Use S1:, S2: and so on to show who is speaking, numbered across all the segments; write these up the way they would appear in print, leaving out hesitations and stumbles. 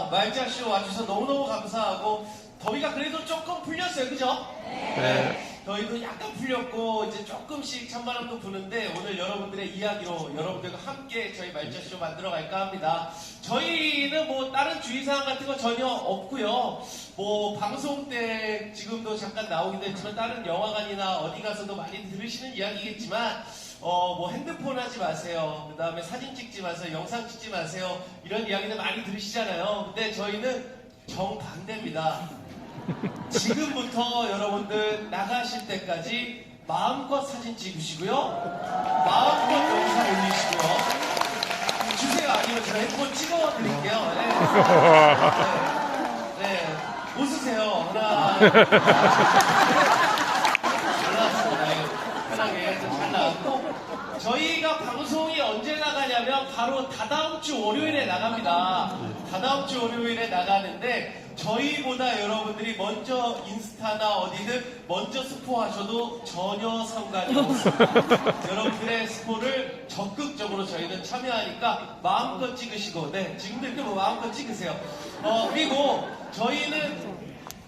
S1: 말자쇼 와주셔서 너무너무 감사하고, 더위가 그래도 조금 풀렸어요, 그죠? 네. 더위도 약간 풀렸고, 이제 조금씩 찬바람도 부는데, 오늘 여러분들의 이야기로 여러분들과 함께 저희 말자쇼 만들어 갈까 합니다. 저희는 뭐 다른 주의사항 같은 거 전혀 없고요. 뭐 방송 때 지금도 잠깐 나오기도 했지만, 다른 영화관이나 어디 가서도 많이 들으시는 이야기겠지만, 뭐 핸드폰 하지 마세요. 그 다음에 사진 찍지 마세요. 영상 찍지 마세요. 이런 이야기들 많이 들으시잖아요. 근데 저희는 정반대입니다. 지금부터 여러분들 나가실 때까지 마음껏 사진 찍으시고요. 마음껏 영상 올리시고요. 주세요. 아니면 제가 핸드폰 찍어드릴게요. 네. 네. 네. 웃으세요. 하나. 편하게 잘 나왔고, 저희가 방송이 언제 나가냐면 바로 다다음 주 월요일에 나갑니다. 다다음 주 월요일에 나가는데, 저희보다 여러분들이 먼저 인스타나 어디든 먼저 스포하셔도 전혀 상관이 없습니다. 여러분들의 스포를 적극적으로 저희는 참여하니까 마음껏 찍으시고, 네, 지금도 이렇게 뭐 마음껏 찍으세요. 그리고 저희는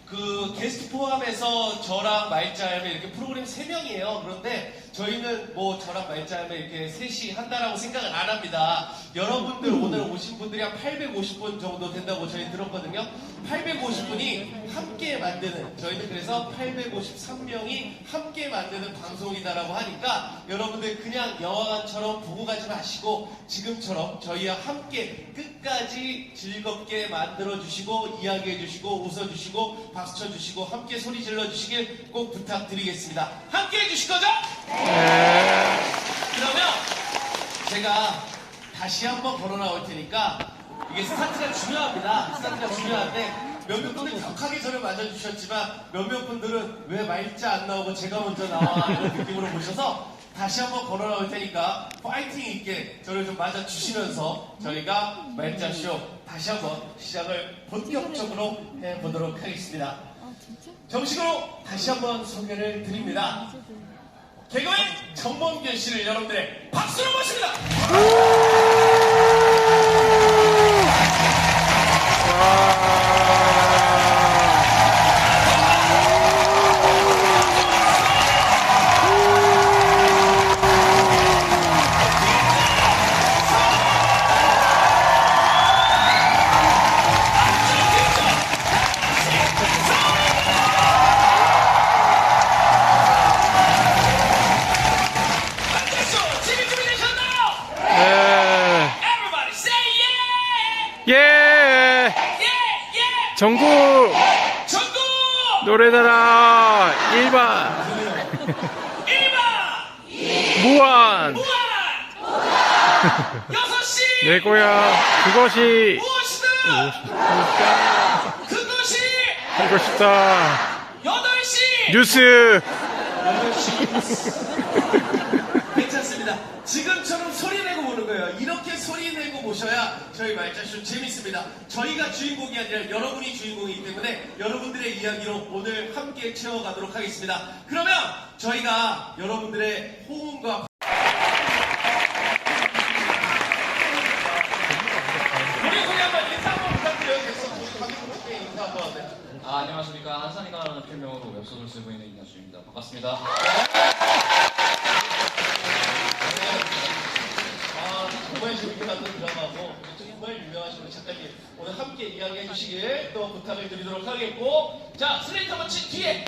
S1: 그 게스트 포함해서 저랑 말자야매 이렇게 프로그램 3명이에요. 그런데 저희는 뭐 저랑 말자야매 이렇게 셋이 한다라고 생각을 안 합니다. 여러분들 오늘 오신 분들이 한 850분 정도 된다고 저희 들었거든요. 850분이 함께 만드는, 저희는 그래서 853명이 함께 만드는 방송이다라고 하니까 여러분들 그냥 영화관처럼 보고 가지 마시고 지금처럼 저희와 함께 끝까지 즐겁게 만들어주시고 이야기해주시고 웃어주시고 박수 쳐주시고 함께 소리 질러주시길 꼭 부탁드리겠습니다. 함께 해주실 거죠? 네. 그러면 제가 다시 한번 걸어 나올 테니까, 이게 스타트가 중요합니다. 스타트가 중요한데 몇몇 분들 격하게 저를 맞아주셨지만 몇몇 분들은 왜 말자 안 나오고 제가 먼저 나와 이런 느낌으로 보셔서 다시 한번 걸어 나올 테니까 파이팅 있게 저를 좀 맞아주시면서 저희가 말자쇼 다시 한번 시작을 본격적으로 해보도록 하겠습니다. 정식으로 다시 한번 소개를 드립니다. 개그맨 정범균 씨를 여러분들의 박수로 모십니다.
S2: 예! 전국 노래자랑 1반 무한
S1: 6시
S2: 내 고향 그것이 하고 싶다
S1: 8시
S2: 뉴스
S1: 괜찮습니다. 지금처럼 소리 내고 보는 거예요. 이렇게 소리 내고 보셔야 저희 말자쇼 재밌습니다. 저희가 주인공이 아니라 여러분이 주인공이기 때문에 여러분들의 이야기로 오늘 함께 채워가도록 하겠습니다. 그러면 저희가 여러분들의 호응과 우리 소리 한번 인사 한번 부탁드려야겠어. 우리 관객분들께 인사 한번. 네.
S3: 안녕하십니까. 한산이가라는 필명으로 웹소설 쓰고 있는 이나수입니다. 반갑습니다.
S1: 정말 재밌게 만든 드라마고 정말 유명하신 우리 작가님 오늘 함께 이야기해 주시길 또 부탁을 드리도록 하겠고, 자 슬레이트 한번 친 뒤에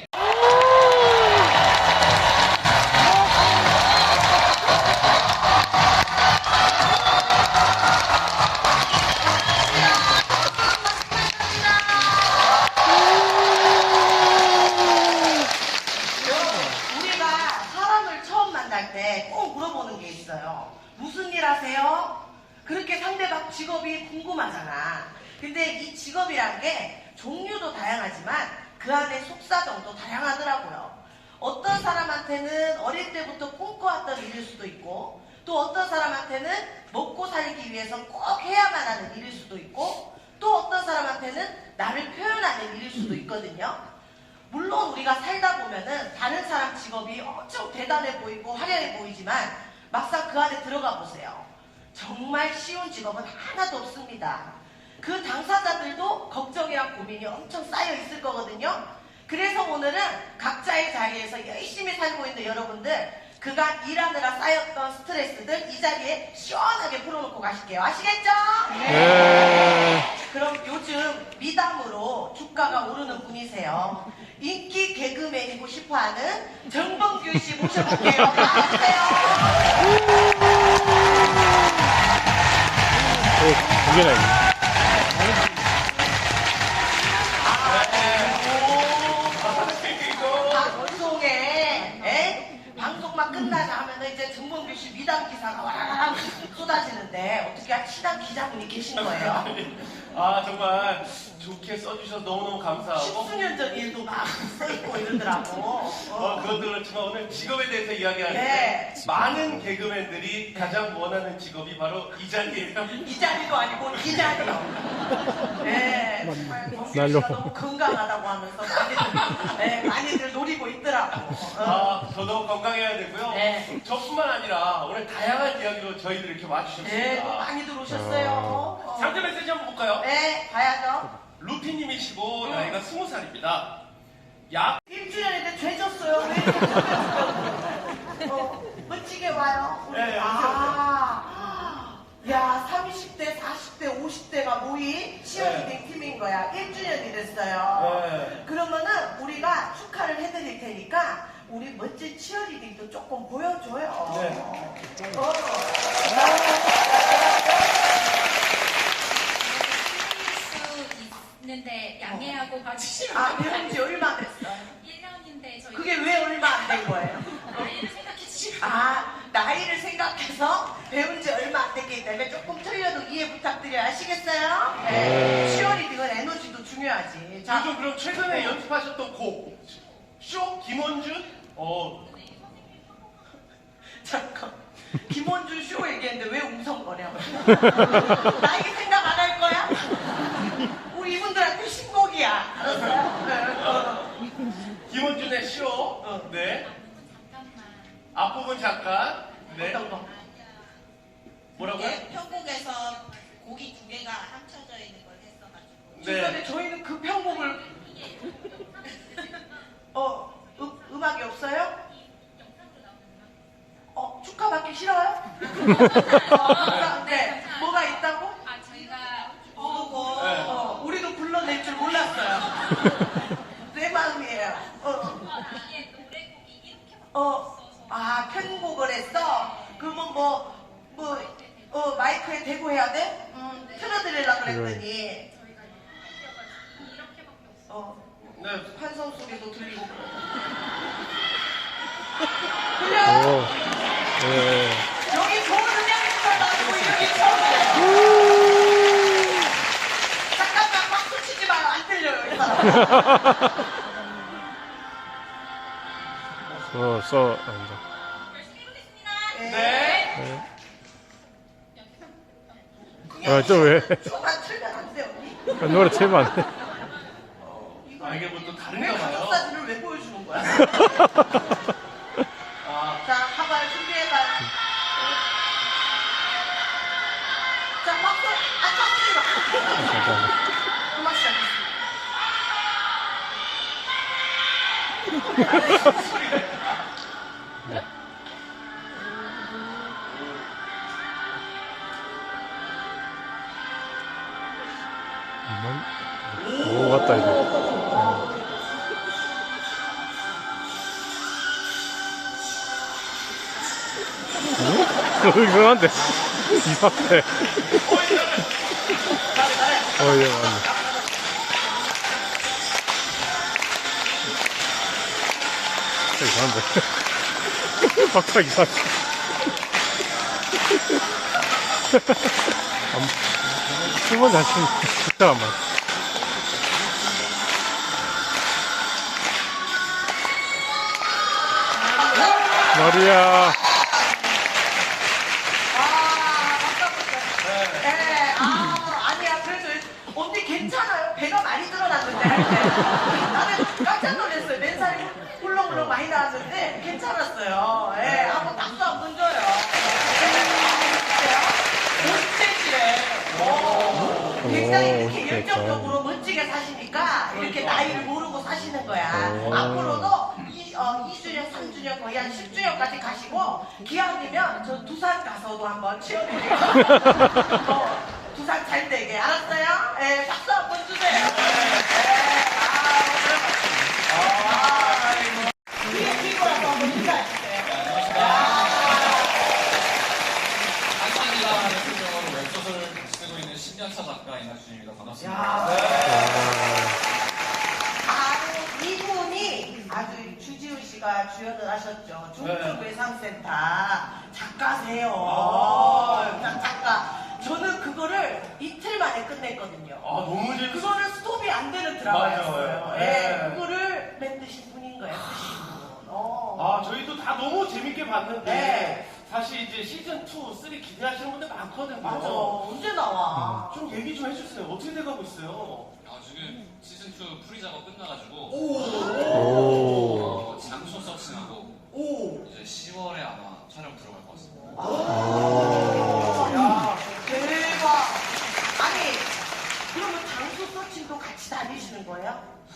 S4: 우리가 사람을 처음 만날 때 꼭 물어보는 게 있어요. 무슨 일 하세요? 그렇게 상대방 직업이 궁금하잖아. 근데 이 직업이란 게 종류도 다양하지만 그 안에 속사정도 다양하더라고요. 어떤 사람한테는 어릴 때부터 꿈꿔왔던 일일 수도 있고, 또 어떤 사람한테는 먹고 살기 위해서 꼭 해야만 하는 일일 수도 있고, 또 어떤 사람한테는 나를 표현하는 일일 수도 있거든요. 물론 우리가 살다 보면은 다른 사람 직업이 엄청 대단해 보이고 화려해 보이지만 막상 그 안에 들어가 보세요. 정말 쉬운 직업은 하나도 없습니다. 그 당사자들도 걱정이랑 고민이 엄청 쌓여 있을 거거든요. 그래서 오늘은 각자의 자리에서 열심히 살고 있는 여러분들, 그간 일하느라 쌓였던 스트레스들 이 자리에 시원하게 풀어놓고 가실게요. 아시겠죠?
S2: 네.
S4: 그럼 요즘 미담으로 주가가 오르는 분이세요. 인기 개그맨이고 싶어하는 정범규 씨 모셔볼게요. 나와주세요.
S2: 두 개나 있네.
S4: 방송만 끝나자 하면은 이제 정범규 씨 미담 기사가 와라락 쏟아지는데 어떻게 친한 기자분이 계신 거예요?
S1: 아 정말 좋게 써주셔서 너무너무 감사하고
S4: 10수년 전 일도 막 써있고 이러더라고.
S1: 그것도 그렇지만 오늘 직업에 대해서 이야기하는데
S4: 네.
S1: 많은 개그맨들이 가장 원하는 직업이 바로 이 자리예요.
S4: 이 자리도 아니고 이 자리요. 네, 정말 범규 씨가
S2: 날로.
S4: 너무 건강하다고 하면서 많이들 노리고 있더라고.
S1: 저도 건강해야 되고요.
S4: 네.
S1: 저뿐만 아니라 오늘 다양한 이야기로 저희들 이렇게
S4: 네, 또
S1: 와주셨습니다.
S4: 많이들 오셨어요.
S1: 잠깐 메시지 한번 볼까요?
S4: 네, 봐야죠.
S1: 루피님이시고 나이가 20살입니다. 약
S4: 1주년인데 죄졌어요. 왜 이렇게 죄졌어요? 멋지게 와요. 우리.
S1: 네,
S4: 야, 30대, 40대, 50대가 모인 치어리딩 팀인 거야. 1주년이 됐어요.
S1: 네.
S4: 그러면은 우리가 축하를 해드릴 테니까 우리 멋진 치어리딩도 조금 보여줘요.
S1: 네.
S5: 수 있는데 양해하고 봐주시면
S4: 아, 배운 지 얼마 됐어?
S5: 1년인데 저희
S4: 그게 왜 얼마 안 된 거예요?
S5: 나이를 생각해 주시면
S4: 아, 나이를 생각해서 배운 지 얼마 안 됐기 때문에 조금 틀려도 이해 부탁드려요. 아시겠어요? 네. 치어리딩은 에너지도 중요하지. 자,
S1: 요즘 그럼 최근에 연습하셨던 곡 쇼? 김원준?
S4: 잠깐. 김원준 쇼 얘기했는데 왜 웅성거려? 나이 생각 안 할 거야? 우리 이분들한테 신곡이야. 알았어요?
S1: 김원준의 쇼. 네.
S5: 잠깐만
S1: 앞부분 잠깐. 네.
S4: 어떤 거?
S1: 뭐라고요?
S6: 예, 편곡에서 곡이 두 개가 합쳐져 있는 걸 했어가지고
S4: 주변에
S1: 네.
S4: 저희는 그 편곡을 음악이 없어요? 축하받기 싫어요? 네. 뭐가 있다고?
S5: 아 저희가
S6: 부르고
S1: 네.
S4: 우리도 불러낼 줄 몰랐어요. 내 마음이에요.
S5: 이게 노래곡이 이렇게
S4: 편곡을 했어? 그러면 마이크에 대고 해야 돼? 틀어드리려고 그랬더니,
S5: 저희가 이렇게밖에 없어요.
S1: 네.
S4: 환성 소리도 들리고 들려요?
S2: 네.
S4: 여기 좋은 음향이 나고 여기 처음에 잠깐만 박수 치지 마요. 안 들려요 이 사람.
S2: 아니다.
S5: 열심히 해보겠습니다.
S1: 네.
S2: 네. 또 왜?
S4: 조금만 틀면 안 돼 언니?
S2: 노래 틀면 안 돼.
S1: 아, 이게 뭐 또
S4: 왜
S1: 다른가
S4: 가족
S1: 봐요.
S4: 사진을 왜 보여주는 거야?
S1: 아,
S4: 자, 가봐요. 준비해봐요. 자, 박수. 박수 치지 마. 음악 시작했습니다.
S2: 오, 맞다, 이거. 이상한데? 이상한데? 예, 맞네. 이상한데? 박자 이상해. 수분 자신 진짜 안 맞아. 마리아.
S4: 네, 아니야. 그래도 언니 괜찮아요. 배가 많이 늘어났는데. 나는 깜짝 놀랐어요. 맨살이 훌렁훌렁 많이 나왔는데 괜찮았어요. 예, 한번 박수 한번 줘요. 50cm래. 굉장히 열정적으로 멋지게 사시니까 이렇게 나이를 모르고 사시는 거야.
S2: 오.
S4: 앞으로도 2주년, 3주년, 거의 한 10주년까지 가시고 기왕이면 저 두산 가서도 한번 치어드리고 두산 잘 되게 알았어요? 예, 박수 한번 주세요. 뒤에 피고라고 한번 인사해주세요.
S3: 한산이라는 필명으로 웹소설을 쓰고 있는 10년차 작가 이낙준입니다. 반갑습니다.
S4: 바로 이분이 아주 주지훈 씨가 주연을 하셨죠. 중증외상센터 작가세요. 작가. 저는 그거를 이틀 만에 끝냈거든요.
S1: 아, 너무 재밌어.
S4: 그거를 스톱이 안 되는 드라마였어요.
S1: 맞아요.
S4: 예,
S1: 네.
S4: 그거를 만드신 분인 거예요. 쓰신 분.
S1: 아, 저희도 다 너무 재밌게 봤는데
S4: 네.
S1: 사실 이제 시즌 2, 3 기대하시는 분들 많거든요.
S4: 맞아. 언제 나와?
S1: 좀 얘기 좀 해주세요. 어떻게 돼가고 있어요?
S3: 지금 시즌2 프리 작업 끝나가지고
S2: 오.
S3: 장소 서칭하고
S4: 오.
S3: 이제 10월에 아마 촬영 들어갈 것 같습니다.
S4: 야, 대박. 아니, 그러면 장소 서칭도 같이 다니시는 거예요?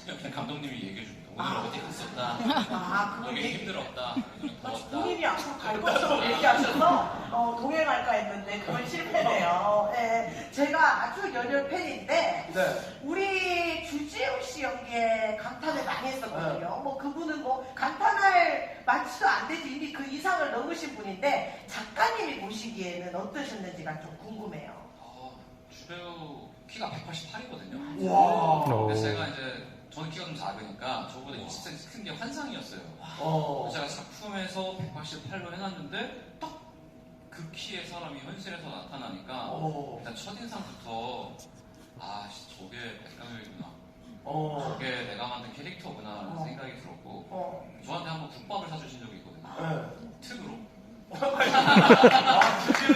S3: 그냥 감독님이 얘기해 줍니다. 오늘 어디 갔었다.
S4: 아, 그거
S3: 여기
S4: 얘기-
S3: 힘들었다. 오늘 더웠다.
S4: 본인이 앞으로 갈 것처럼 얘기하셔서 동행할까 했는데 그건 실패네요. 예, 제가 아주 열혈 팬인데
S1: 네.
S4: 우리 주지훈 씨 연기에 감탄을 많이 했었거든요. 뭐 그분은 뭐 감탄할 많지도 안 되지 이미 그 이상을 넘으신 분인데 작가님이 보시기에는 어떠셨는지가 좀 궁금해요.
S3: 주배우 키가 188이거든요.
S1: 와.
S3: 그래서 제가 이제 저는 키가 좀 작으니까 저보다 20cm 큰 게 환상이었어요. 제가 작품에서 188로 해놨는데 딱 그 키의 사람이 현실에서 나타나니까 일단 첫인상부터 저게 백강혁이구나. 저게 내가 만든 캐릭터구나 라는 생각이 들었고 저한테 한번 국밥을 사주신 적이 있거든요. 특으로.
S1: 지금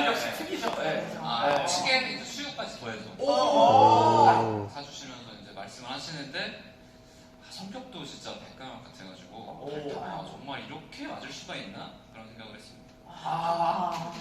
S1: 역시 특이죠. 네.
S3: 찌개는 이제 수육까지 더해서
S2: 오.
S3: 사주시면서 이제 말씀을 하시는데 성격도 진짜 백강혁 같아가지고 정말 이렇게 맞을 수가 있나? 그런 생각을 했습니다.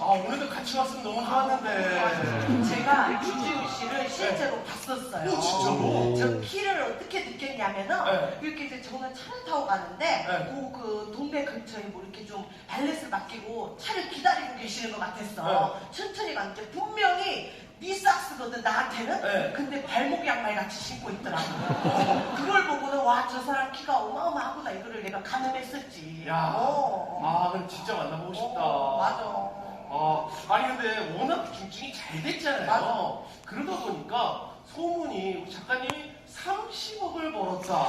S1: 오늘도 같이 왔으면 너무 좋았는데.
S4: 제가 주지훈 씨를 실제로 봤었어요.
S1: 오, 진짜로?
S4: 저 키를 어떻게 느꼈냐면은
S1: 네.
S4: 이렇게 이제 저는 차를 타고 가는데
S1: 네.
S4: 그 동네 근처에 뭐 이렇게 좀 발렛을 맡기고 차를 기다리고 계시는 것 같았어. 천천히 갔는데 분명히 니삭스거든 나한테는.
S1: 네.
S4: 근데 발목 양말 같이 신고 있더라고요. 그걸 보고는 와 저 사람 키가 어마어마하구나 이거를 내가 가늠했었지.
S1: 야. 그럼 진짜 만나보고 싶다.
S4: 맞아.
S1: 아니 근데 워낙 중증이 잘 됐잖아요.
S4: 맞아.
S1: 그러다 보니까 소문이 우리 작가님이 30억을 벌었다.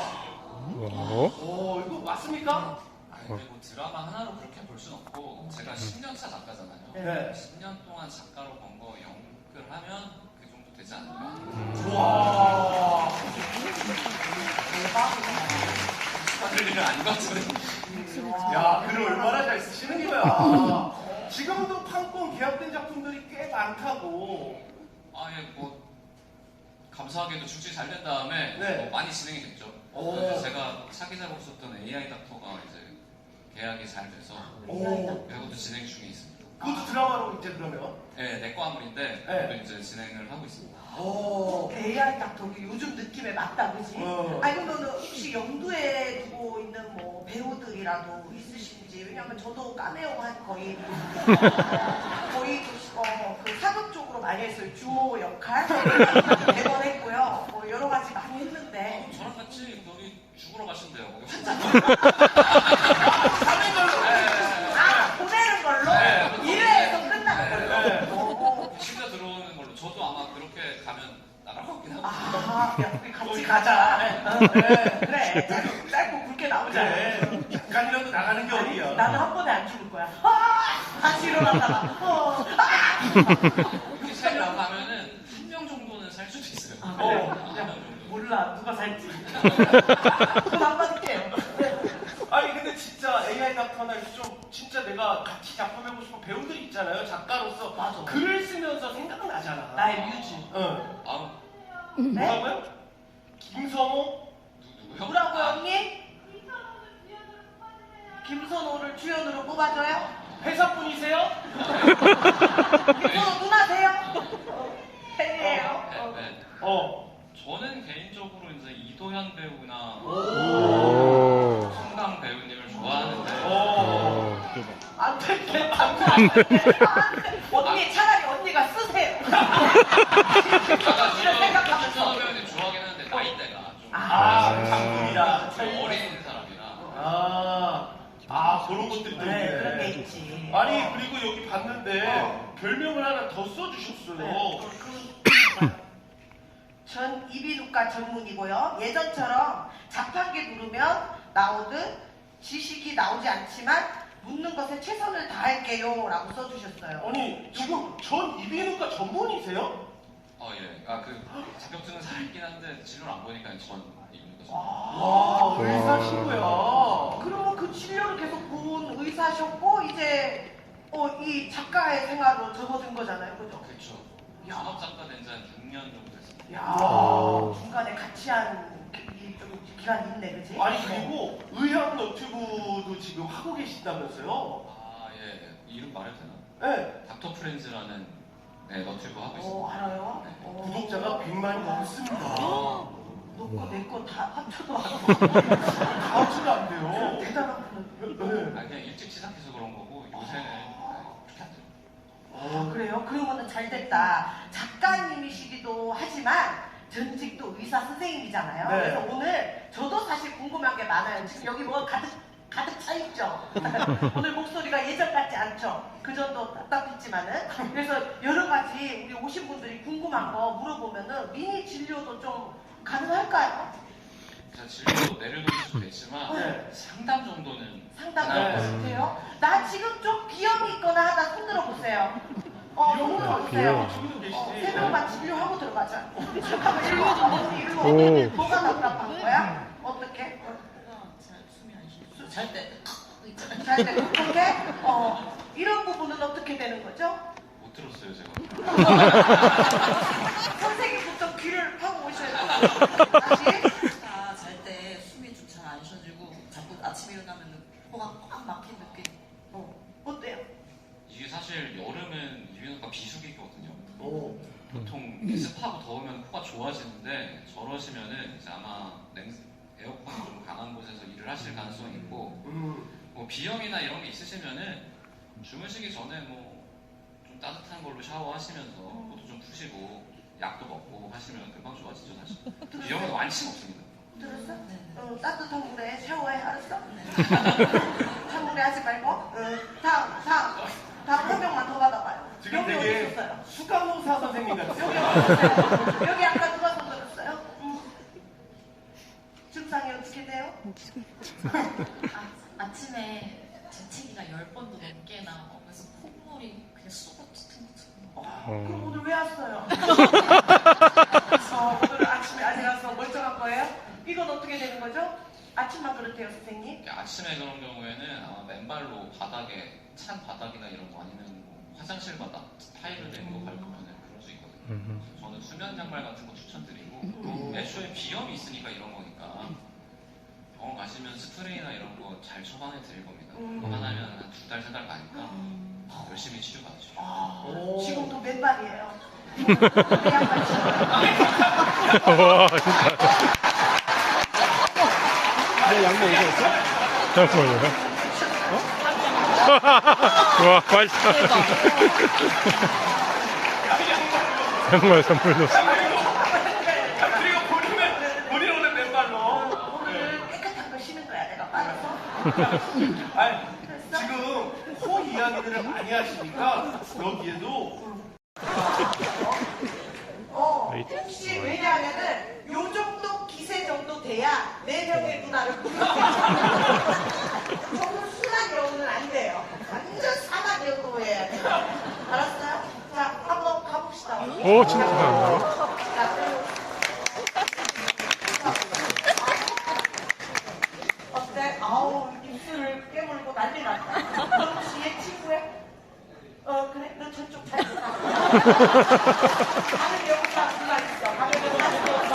S1: 이거 맞습니까?
S3: 근데 뭐 드라마 하나로 그렇게 볼 순 없고 제가 10년차 작가잖아요.
S1: 네.
S3: 10년 동안 작가로 번 거 연극하면 그 정도 되지 않을까.
S1: 와.
S3: 다들 일은 아닌 것 같은데.
S1: 야, 글을 얼마나 잘 쓰시는 거야. 지금도 판권 계약된 작품들이 꽤 많다고.
S3: 뭐 감사하게도 출시 잘 된 다음에
S1: 네.
S3: 뭐 많이 진행이 됐죠.
S1: 오.
S3: 그래서 제가 차기작으로 썼던 AI 닥터가 이제 계약이 잘 돼서 그것도 진행 중에 있습니다.
S1: 그것도 드라마로 이제 그러면?
S3: 네, 내과 아무리인데
S1: 네.
S3: 그것도 이제 진행을 하고 있습니다.
S4: AI 닥터기 요즘 느낌에 맞다, 그지?
S1: 어.
S4: 아니, 그러면 혹시 염두에 두고 있는 뭐 배우들이라도 있으신지, 왜냐면 저도 까메오 한 거의 그 사극 쪽으로 많이 했어요. 주호 역할. 대본 했고요. 뭐 여러 가지 많이 했는데.
S3: 저랑 같이 거기 죽으러 가신대요. 거기
S1: 하는 걸로.
S4: 보내는 걸로?
S3: 네.
S4: 1회에서 끝나는
S1: 네.
S4: 걸로?
S3: 진짜 들어오는 걸로 저도 아마 그렇게 가면 나갈 것 같긴 하고.
S4: 야, 우리 같이
S1: 우리
S4: 가자.
S1: 네.
S4: 그래, 짧고 굵게 나오자.
S1: 네. 잠깐이라도 나가는 게 어디야.
S4: 나는 한 번에 안 죽을 거야. 다시 일어났다가.
S3: 이렇게 잘 나가면은 한 명 정도는 살 수도 있어요.
S4: 그래.
S3: 한 명 정도.
S4: 몰라, 누가 살지. 그럼 안 받을게요.
S1: 아니 근데 진짜 AI 닥터나 좀 진짜 내가 같이 작품해보고 싶은 배우들이 있잖아요. 작가로서
S4: 맞아.
S1: 글을 쓰면서 생각나잖아.
S4: 나의 뮤즈.
S1: 응.
S4: 네?
S1: 뭐라고요? 김성호?
S3: 누구요?
S4: 뭐라고요, 형님? 김선호를 주연으로 뽑아줘요?
S1: 회사분이세요?
S4: 김선호 누나세요? 팬이에요.
S3: 네. 저는 개인적으로 이제 이도현 배우나
S2: 오.
S3: 송강 배우님을 좋아하는데
S4: 안 돼. 언니 차라리 언니가 쓰세요. 이런 생각하면서.
S3: 송강 배우님 좋아하긴 하는데 나이대가 좀
S1: 작품이라.
S3: 좀 어린 사람이라
S1: 그런 것들 때문에.
S4: 네, 그런 게 있지.
S1: 아니, 그리고 여기 봤는데, 별명을 하나 더 써주셨어요.
S4: 전 이비인후과 전문이고요. 예전처럼 자판기 누르면 나오듯 지식이 나오지 않지만 묻는 것에 최선을 다할게요 라고 써주셨어요.
S1: 아니, 지금 전 이비인후과 전문이세요?
S3: 예. 그 자격증은 살긴 한데 진료를 안 보니까 전 있는 거죠.
S1: 와, 의사시고요.
S4: 그러면 그 진료를 계속 본 의사셨고 이제 이 작가의 생활로 접어든 거잖아요. 그죠?
S3: 그렇죠. 전업 작가 된 지 한 6년 정도 됐습니다.
S4: 야,
S2: 오.
S4: 중간에 같이 한 좀 기간이 있네, 그지?
S1: 아니, 그리고 의학 너튜브도 지금 하고 계신다면서요?
S3: 예. 이름 말해도 되나?
S1: 네.
S3: 닥터 프렌즈라는 너튜브 하고 있습니다.
S4: 알아요?
S3: 네.
S1: 구독자가 100만이 넘습니다.
S4: 너거 내 거 다 합쳐도 안
S1: 다 합치면 안 돼요.
S4: 대단한 분.
S1: 네.
S3: 그냥 일찍 시작해서 그런 거고 요새는 그렇게 안 돼요.
S4: 그래요? 그러면은 잘 됐다. 작가님이시기도 하지만 전직도 의사 선생님이잖아요.
S1: 네.
S4: 그래서 오늘 저도 사실 궁금한 게 많아요. 지금 여기 뭐 가득 차 있죠? 오늘 목소리가 예전 같지 않죠? 그전도 답답했지만은. 그래서 여러 가지 우리 오신 분들이 궁금한 거 물어보면은 미니 진료도 좀 가능할까요?
S3: 제가 진료도 내려놓을 수도 있지만
S1: 네.
S3: 상담 정도는
S4: 상담
S3: 가능할 것
S4: 좀
S3: 같아요.
S4: 해주세요. 나 지금 좀 비염이 있거나 하다 손들어 보세요. 손들어 보세요.
S1: 지금도 계시지?
S4: 세 명만 진료하고 들어가자. 잠깐만, 일로 와. 언니, 일로 와.
S2: 오.
S4: 뭐가 답답한 거야? 어떻게?
S6: 숨이 안 쉬어. 잘 때.
S4: 잘 때, 어떻게? 이런 부분은 어떻게 되는 거죠?
S3: 못 들었어요 제가.
S4: 선생님부터 귀를 파고 오셔야 돼요. 다시.
S6: 잘 때 숨이 좀 잘 안 쉬어지고 자꾸 아침에 일어나면 코가 꽉 막힌 느낌.
S4: 어때요?
S3: 이게 사실 여름은 이비인후과 비수기거든요.
S1: 오.
S3: 보통 습하고 더우면 코가 좋아지는데 저러시면은 이제 아마 에어컨이 좀 강한 곳에서 일을 하실 가능성이 있고 뭐 비염이나 이런 게 있으시면은 주무시기 전에 뭐 좀 따뜻한 걸로 샤워하시면서 그것도 좀 푸시고 약도 먹고 하시면 금방 좋아지죠 사실. 비염은 완치는 없습니다.
S4: 들었어? 따뜻한 물에 샤워해, 알았어? 찬 물에 하지 말고. 다음 한 명만 더 받아봐요.
S1: 지금
S4: 여기 어디
S1: 되게
S4: 있었어요?
S1: 수강의사 선생님
S4: 여기
S1: 같으세요.
S4: 어디 있어요? 여기 아까 누가 손들었어요? 증상이 어떻게 돼요?
S7: 아침에 재채기가 10번도 넘게 나고 그래서 콧물이 그냥 쑥 튀는 것처럼
S4: 그럼 오늘 왜 왔어요? 오늘 아침에 아직 와서 멀쩡한 거예요? 이건 어떻게 되는 거죠? 아침만 그렇대요, 선생님?
S3: 아침에 그런 경우에는 아마 맨발로 바닥에 찬 바닥이나 이런 거 아니면 뭐 화장실 바닥 타일을 내는 거 밟으면 그럴 수 있거든요. 저는 수면 양말 같은 거 추천드리고 애초에 비염이 있으니까 이런 거니까 병원 가시면 스프레이나 이런 거 잘 처방해 드릴 겁니다. 그거 하나면 한 2달, 3달 가니까 열심히 치료 받으시죠.
S4: 지금도 맨발이에요. 내 양말 신어요.
S2: 와, 진짜. 잠깐만요. 와, 맛있다. 정말 선물로.
S1: 그리고 본인 오늘 맨발로.
S4: 오늘 깨끗한 거 신은 거야, 내가 빨아서.
S1: 아니, 지금 코 이야기들을 많이 하시니까 여기에도
S4: 혹시 왜냐하면은 요 정도 기세 정도 돼야 4명의 누나를 부르는 저는 순한 여우는 안 돼요. 완전 사막 여우 해야 돼요. 알았어요? 자, 한번 가봅시다.
S2: 오, 진짜 잘한다.
S4: 어때? 아우, 입술을 깨물고 난리 났다. 너 혹시 얘 친구야? 그래? 너 저쪽 잘 있어. 가는 여우가 누가 있어. 가는 여우가 누가 있어.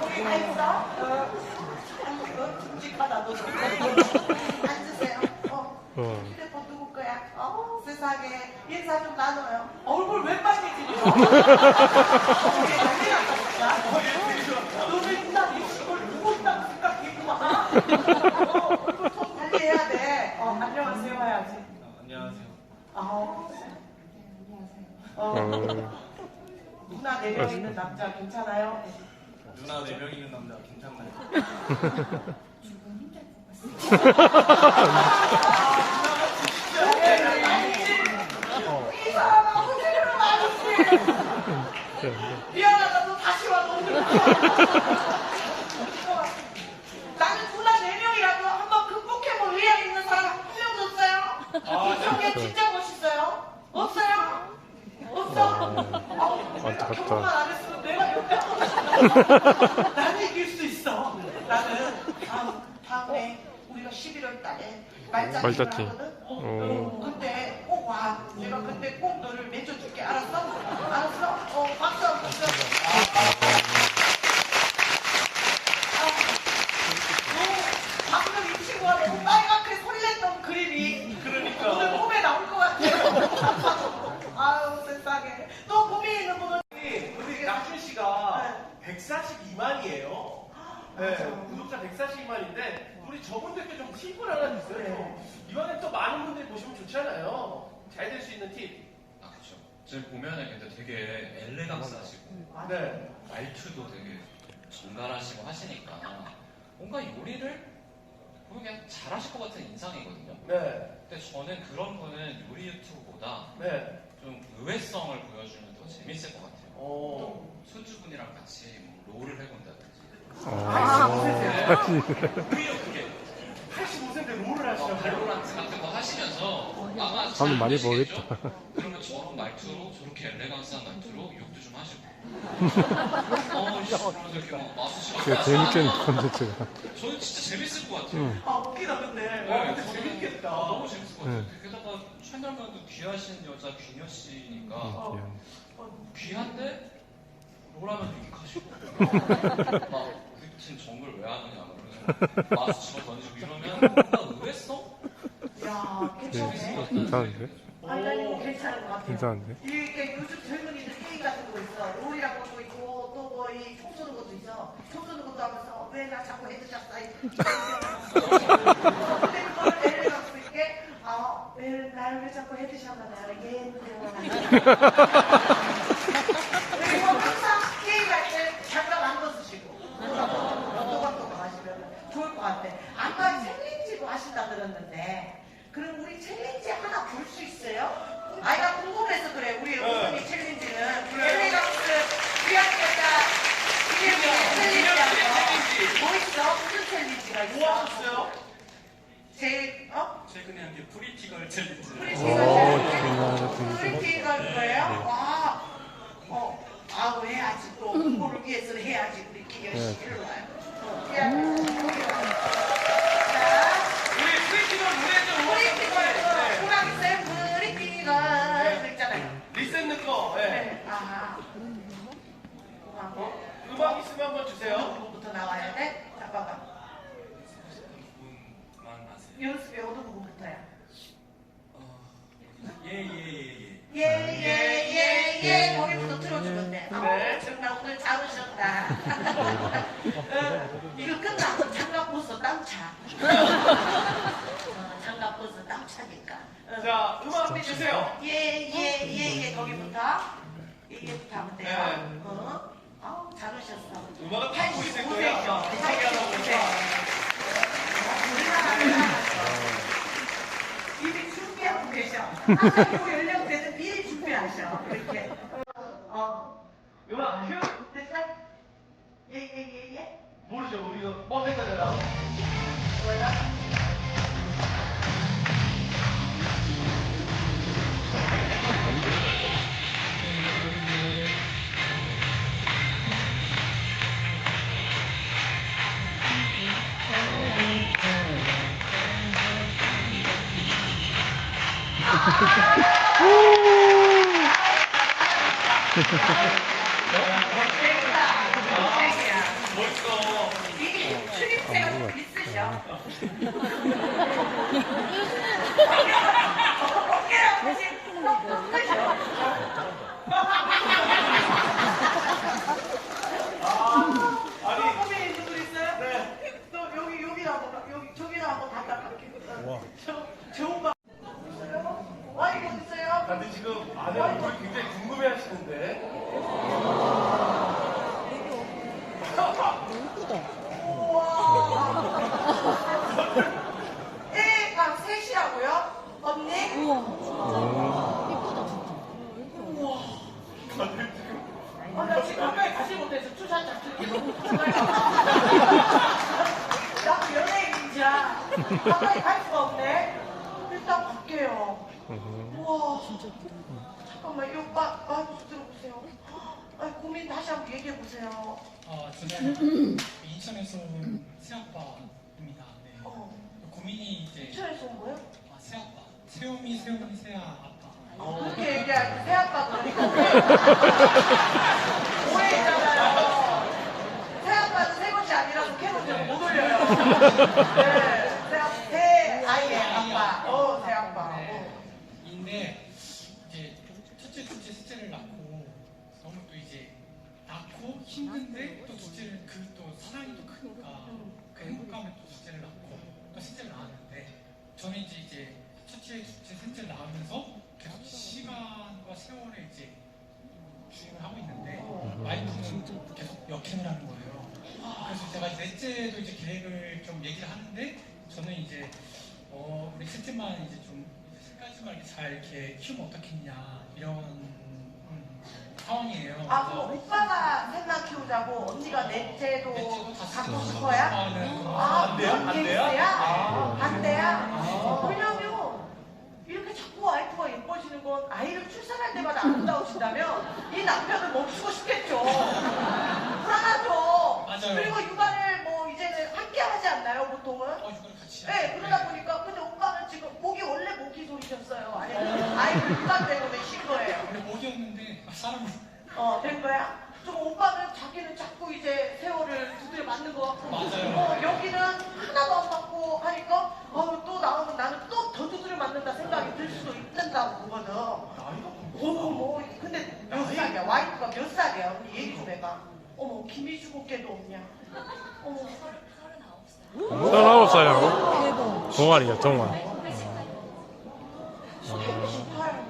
S4: 거기 다 있어. 듬직하다, 너도. 앉으세요. 휴대폰 누구 거야? 세상에. 인사 좀 나눠요. 얼굴 왜 빨개지니? 누나 4명 있는 남자 괜찮아요?
S1: 누나 4명 있는 남자 괜찮나요?
S4: 이 사람하고 지금 많으시 미안하다 너 다시 와 너. 나는 누나 4명이라도 한번 그 포켓몬 의향 있는 사람 한 명도 없어요? 저게 진짜 멋있어요? 없어요? 없어?
S2: 안타깝다.
S4: 결혼만 안 했으면 내가 옆에 나는 이길 수 있어. 나는 다음에 우리가 11월 달에 말짝기를
S2: 말짝기.
S4: 하거든. 그때 꼭 와. 내가 그때 꼭 너를 맺어줄게. 알았어? 알았어? 박수 한번 쳐. 방금 이 친구가 너무 빨갛게 설렜던 그림이
S1: 그러니까.
S4: 오늘 봄에 나올 것 같아요. 아유 세상에. 또 고민 있는 분은
S1: 우리 낙준 씨가 142만이에요. 네, 구독자 142만인데 우리 저분들께 좀 팁을 하나 주세요. 이번엔 또 많은 분들이 보시면 좋잖아요. 잘 될 수 있는 팁.
S3: 아, 그쵸. 지금 보면은 근데 되게 엘레강스하시고,
S1: 네.
S3: 말투도 되게 정갈하시고 하시니까, 뭔가 요리를 보면 그냥 잘하실 것 같은 인상이거든요.
S1: 네.
S3: 근데 저는 그런 거는 요리 유튜브보다
S1: 네.
S3: 좀 의외성을 보여주면 더 재밌을 것 같아요. 수주분이랑 같이 뭐 롤을 해본다든지. 오히려 그게
S1: 85세인데 롤을 하시죠.
S3: 발로란트 같은 거 하시면서 아마 잘
S2: 사람 많이
S3: 모르시겠죠?
S2: 보겠다.
S3: 그러면 저런 말투로 저렇게 엘레강스한 말투로 욕도 좀 하시고 이렇게 막 마수시고
S2: 되게 재밌겠네, 콘텐츠가.
S3: 저는 진짜 재밌을 것 같아요.
S1: 웃기다 근데. 근데
S3: 저는
S1: 재밌겠다.
S3: 너무 재밌을 것 같아요.
S2: 네.
S3: 게다가 채널명도 귀하신 여자 귀녀 씨니까
S2: 미안.
S3: 귀한데 롤하면 유익하시고 막 우리 팀 정글 왜 하느냐 막 이러면서 마수 집어 던지고 이러면 뭔가 의외성?
S4: 야 괜찮네.
S2: 괜찮은데?
S4: 아니 난 이거 괜찮은 것 같아요.
S2: 괜찮은데?
S4: 이게 요즘 젊은이들 게임 같은 거 있어. 롤이라고 것도 있고 또 뭐 이 총 쏘는 것도 있어. 총 쏘는 것도 하면서 왜 나 자꾸 헤드샷 쏴? 근데 그걸 예를 갖고 있게 나를 왜 자꾸 헤드샷만 해? 그리고 항상 게임할 때 장갑 안 벗으시고 또박또박 하시면 좋을 것 같아. 아까 챌린지도 하신다 들었는데 그럼 우리 챌린지 하나 볼 수 있어요? 나 궁금해서 그래. 우리 우선이 챌린지는 엘레강스 귀한 여자 이게 챌린지하고 뭐 있어? 무슨 챌린지가 있어?
S1: 뭐 하셨어요?
S3: 최근에 한 게 프리티걸 챌린지.
S4: 프리티걸 거예요? 와, 해야지 또 홍보를 위해서는 해야지 우리 열심히 일로 와요. 자,
S1: 우리 프리티걸 노래 좀
S4: 프리티걸 호랑이쌤 프리티걸 있잖아요.
S1: 리셋는 거. 네.
S4: 네.
S1: 음악 있으면 한번 주세요.
S4: 부분부터 나와야 돼? 잠깐만.
S3: 분만 아세요?
S4: 연습이 어느 부분부터야?
S3: 예예예예.
S4: 예, 거기부터 틀어주면 돼.
S1: 네.
S4: 정말 오늘 잘 오셨다. 이거 끝나고 장갑 벗어 땀 차. 장갑 벗어 땀 차니까.
S1: 자, 음악 주세요.
S4: 예, 거기부터. 예부터 하면 돼요. 잘 오셨어.
S1: 음악을 받고 있을 거예요.
S4: 85세죠.
S1: 급하게 하라고
S4: 이미 준비하고 계셔. 항상 요 연령대는 미리 준비하셔. 이렇게.
S1: 음악 큐.
S4: 됐어? 예.
S1: 모르죠. 우리가 뭐 했다잖아.
S4: 뭐야?
S1: 멋있어.
S4: 이 출입제가 있으셔. 어깨랑 같이 톡톡 뜨셔.
S1: 아니,
S4: 고민 있는 분 있어요?
S1: 네.
S4: 또 저기랑 한번 갖다 갈게요. 좋은 거. 있어요? 와이프 있어요?
S1: 근데 지금 우리 굉장히 궁금해.
S4: 나도 연예인이자 가까이 갈 수가 없네. 일단 갈게요. 우와. 잠깐만 이 오빠 들어보세요. 고민 다시 한번 얘기해 보세요.
S8: 저는 인천에서 온 새아빠입니다. 네. 고민이 이제
S4: 인천에서 온 거예요?
S8: 새아빠, 새우미 새아 아빠.
S4: 그렇게 얘기하고 새아빠 그러니까 오해했잖아요. 새아빠는 새 것이 아니라서 캐논을 못 올려요. 네, 새 아이의 아빠. 새아빠.
S8: 인데 이제 첫째, 둘째, 셋째를 낳고 너무 또 이제 낳고 힘든데 또 둘째를 그 또 사랑이 또 크니까 그 행복감에 또 둘째를 낳고 또 셋째를 낳았는데 저는 이제 첫째, 둘째, 셋째를 낳으면서 계속 시간과 세월에 이제 주행을 하고 있는데 와이프는 계속 역행을 하는 거예요. 그래서 제가 넷째도 이제 계획을 좀 얘기를 하는데 저는 이제 우리 셋째만 이제 좀 셋까지만 이렇게 잘 이렇게 키우면 어떻겠냐 이런 상황이에요.
S4: 그럼 오빠가 셋만 키우자고 언니가 넷째도
S8: 넷째도 다
S4: 갖고
S8: 쓰고
S4: 싶어야?
S8: 안 돼요?
S1: 안 돼요?
S4: 반대야? 왜냐면 이렇게 자꾸 와이프가 예뻐지는 건 아이를 출산할 때마다 아름다우신다면 이 남편은 멈추고 싶겠죠. 불안하죠.
S8: 맞아요.
S4: 그리고 육아를 뭐 이제는 함께 하지 않나요, 보통은?
S8: 이걸 같이
S4: 네, 그러다 보니까 근데 오빠는 지금 원래 모기 소리셨어요. 아니면 아이들 육아 때문에 쉰 거예요.
S8: 원래 목이었는데 사람이
S4: 된 거야? 좀 오빠는 자기는 자꾸 이제 세월을 두드려 맞는 것 같고
S8: 맞아요.
S4: 여기는 하나도 안 맞고 하니까 또 나오면 나는 또 더 두드려 맞는다 생각이 들 수도 있는다고 보거든. 근데 몇 살이야? 와이프가 몇 살이야? 우리 얘기 좀 해봐. 어머 김희주 곱게도 없냐? 어머
S5: 39살.
S2: 19살이라고? 동안이죠, 동안.
S4: 118.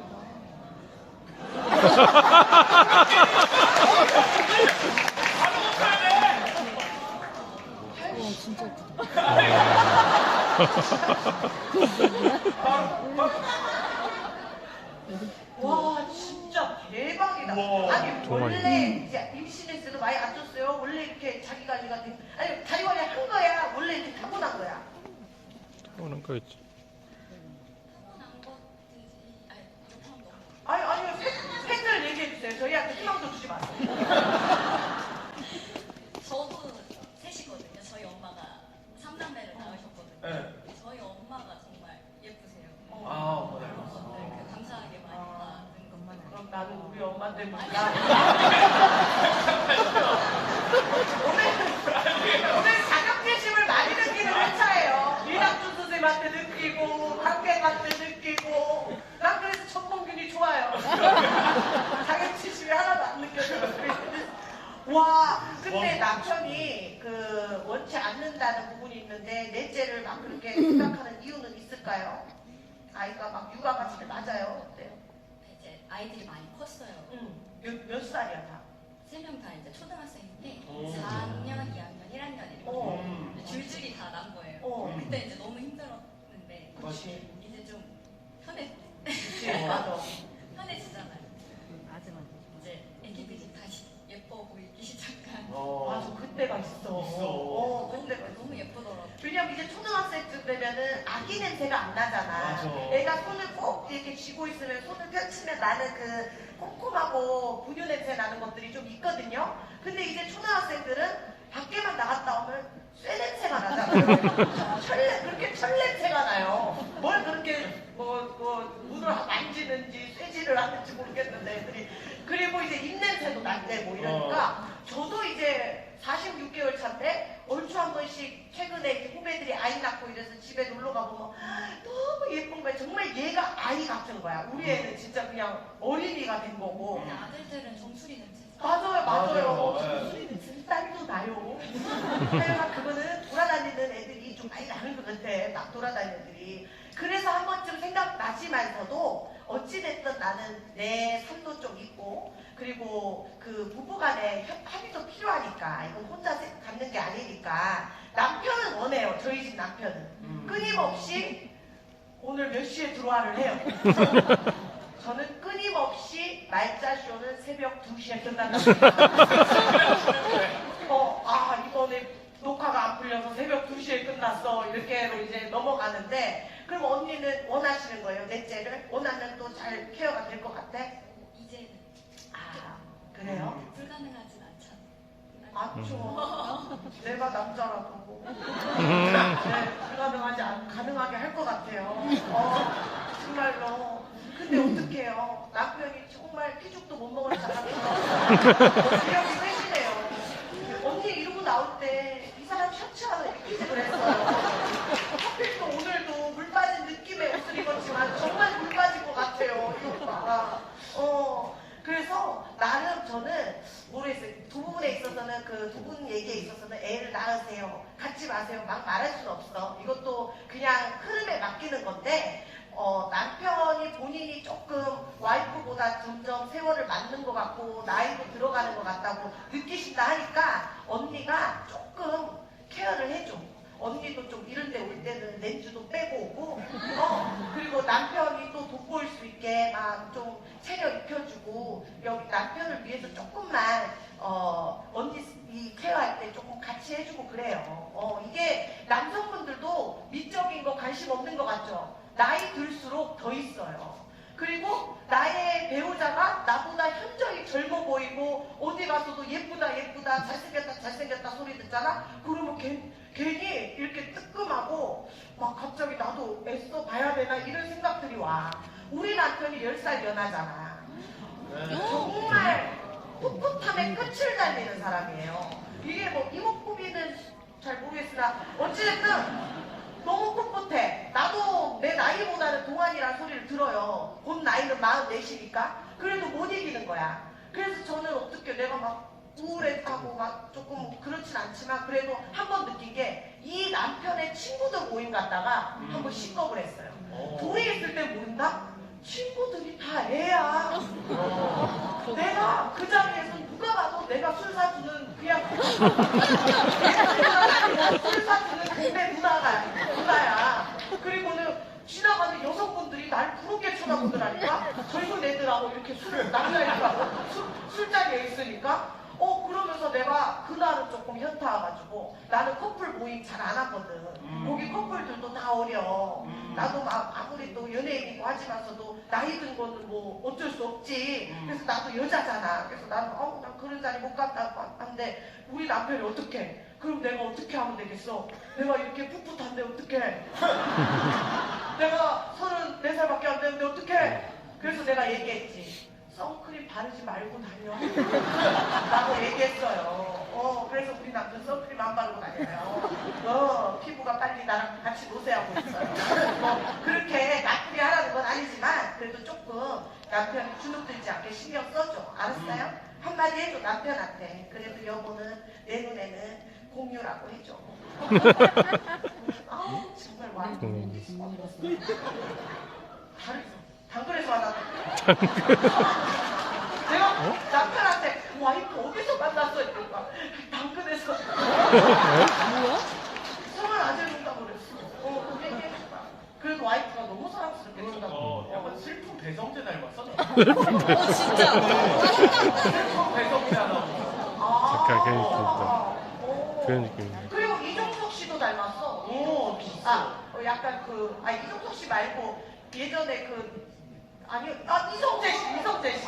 S4: 와 진짜 대박이다. 아니 원래 이제 임신했을 때 많이 안 줬어요. 원래 이렇게 자기 관리가 돼. 아니 자기 관리 한 거야. 원래 이렇게 타고난 거야.
S2: 오는 거 있지.
S4: 아니 팬들 얘기해 주세요. 저희한테 희망도 주지 마세요.
S5: 저도 셋이거든요. 저희 엄마가 3남매를 낳으셨거든요.
S1: 네.
S5: 저희 엄마가 정말 예쁘세요.
S1: 어머나.
S5: 그런 것들 감사하게 많이 받는 것만.
S4: 그럼 나는 우리 엄마 때문에 오늘 자격지심을 많이 느끼는 회차예요. 이낙준 선생님한테 느끼고 관객한테 느끼고 난 그래서 천봉균이 좋아요. 자격지심이 하나도 안 느껴져요. 와 근데 남편이 그 원치 않는다는 부분이 있는데 넷째를 막 그렇게 생각하는 이유는 있을까요? 아이가 막 육아 갔을 때 맞아요? 어때요?
S5: 이제 아이들이 많이 컸어요.
S4: 몇 살이야 다?
S5: 3명 다 이제 초등학생인데 4학년, 2학년, 1학년
S4: 어.
S5: 이렇게 줄줄이 다 난 거예요.
S4: 어.
S5: 그때 이제 너무 힘들었는데
S4: 그렇지.
S5: 이제 좀
S4: 그치 맞아.
S5: 편해지잖아요. 이제 애기들이 다시 예뻐 보이기 시작한.
S4: 맞아 그때가 있어. 그때가 있어.
S5: 너무 예쁘더라고요.
S4: 왜냐면 이제 초등학생쯤 되면은 아기 냄새가 안 나잖아.
S1: 맞아.
S4: 애가 손을 꼭 이렇게 쥐고 있으면 손을 펼치면 나는 그 꼼꼼하고 분유 냄새 나는 것들이 좀 있거든요. 근데 이제 초등학생들은 밖에만 나갔다 오면 쇠 냄새가 나잖아요. 그렇게 철 냄새가 나요. 뭘 그렇게 문을 만지는지 쇠질을 하는지 모르겠는데 애들이. 그리고 이제 입냄새도 난대고 이러니까 저도 이제 46개월 차인데 얼추 한 번씩 최근에 후배들이 아이 낳고 이래서 집에 놀러 가보면 너무 예쁜 거야. 정말 얘가 아이 같은 거야. 우리 애는 진짜 그냥 어린이가 된 거고.
S5: 아들들은 정수리 냄새.
S4: 맞아요.
S1: 맞아요.
S4: 정수리 냄새 딸도 나요. 하여간 그거는 돌아다니는 애들이 좀 많이 나는 것 같아. 막 돌아다니는 애들이. 그래서 한 번쯤 생각나지만서도 어찌됐든 나는 내 삶도 좀 있고 그리고 그 부부간에 합의도 필요하니까 이건 혼자 갖는 게 아니니까 남편은 원해요. 저희 집 남편은 끊임없이 오늘 몇 시에 들어와를 해요. 저는 끊임없이 말자 쇼는 새벽 2시에 끝난다. 이렇게로 이제 넘어가는데 그럼 언니는 원하시는 거예요? 넷째를? 원하면 또 잘 케어가 될 것 같아?
S5: 이제는
S4: 아 그래요?
S5: 불가능하진 않잖아.
S4: 맞죠. 내가 남자라도
S2: 음.
S4: 네, 가능하게 할 것 같아요. 정말로. 근데 어떡해요. 남편이 정말 피죽도 못 먹을 사람이에요. 기력이 세시네요. 언니 이러고 나올 때 이 사람 셔츠 하나 입히지 그랬어요. 하필 또 오늘도 물 빠진 느낌의 옷을 입었지만 정말 물 빠진 것 같아요. 이 오빠가. 그래서 나름 저는 모르겠어요. 두 부분에 있어서는 그 두 분 얘기에 있어서는 애를 낳으세요. 갖지 마세요. 막 말할 수는 없어. 이것도 그냥 흐름에 맡기는 건데 남편이 본인이 조금 와이프보다 점점 세월을 맞는 것 같고 나이도 들어가는 것 같다고 느끼신다 하니까 언니가 조금 케어를 해줘. 언니도 좀 이런 데 올 때는 렌즈도 빼고 오고 그리고 남편이 또 돋보일 수 있게 막 좀 체력 입혀주고 여기 남편을 위해서 조금만 언니 이 케어할 때 조금 같이 해주고 그래요. 이게 남성분들도 미적인 거 관심 없는 것 같죠? 나이 들수록 더 있어요. 그리고 나의 배우자가 나보다 현저히 젊어 보이고 어디 가서도 예쁘다 예쁘다 잘생겼다 잘생겼다 소리 듣잖아? 그러면 괜히 이렇게 뜨끔하고 막 갑자기 나도 애써 봐야 되나 이런 생각들이 와. 우리 남편이 10살 연하잖아. 정말 풋풋함의 끝을 달리는 사람이에요. 이게 뭐 이목구비는 잘 모르겠으나 어찌됐든 너무 풋풋해. 나도 내 나이보다는 동안이라는 소리를 들어요. 곧 나이는 44이니까. 그래도 못 이기는 거야. 그래서 저는 어떻게 내가 막 우울했다고 막 조금 그렇진 않지만 그래도 한 번 느낀 게 이 남편의 친구들 모임 갔다가 한 번 식겁을 했어요. 둘이 있을 때 모른다? 친구들이 다 애야. 내가 그 자리에서 누가 봐도 내가 술 사주는 그냥 술 사주는 동네 누나야. 그리고는 지나가는 여성분들이 날 부럽게 쳐다보더라니까. 젊은 애들하고 이렇게 남자애들하고 술자리에 있으니까 그러면서 내가 그날은 조금 현타 와가지고 나는 커플 모임 잘 안 하거든. 거기 커플들도 다 어려. 나도 막 아무리 또 연예인이고 하지만서도 나이 든 거는 뭐 어쩔 수 없지. 그래서 나도 여자잖아. 그래서 나는 난 그런 자리 못 갔다 한데 우리 남편이 어떡해? 그럼 내가 어떻게 하면 되겠어? 내가 이렇게 풋풋한데 어떡해? 내가 34살밖에 안 되는데 어떡해? 그래서 내가 얘기했지. 선크림 바르지 말고 다녀. 라고 얘기했어요. 그래서 우리 남편 선크림 안 바르고 다녀요. 피부가 빨리 나랑 같이 노세하고 있어요. 그렇게 나쁘게 하라는 건 아니지만 그래도 조금 남편이 주눅들지 않게 신경 써줘. 알았어요? 한마디 해줘 남편한테. 그래도 여보는 내 눈에는 공유라고 해줘. 정말 많이 당근에서 받았다. 내가 남편한테 와이프 어디서 만났어? 이러니까 당근에서. 뭐야? 성을 안 해준다고 그랬어. 그 얘기해줘봐. 그래도 와이프가 너무 사랑스럽게 준다고.
S1: 약간 슬픈 배성재 닮았어.
S6: 진짜.
S1: 슬픈 배성재잖아.
S2: 약간 그런 느낌이네.
S4: 그리고 이종석 씨도 닮았어. 약간 이종석 씨 말고 예전에 이성재 씨.
S1: 이성재 씨.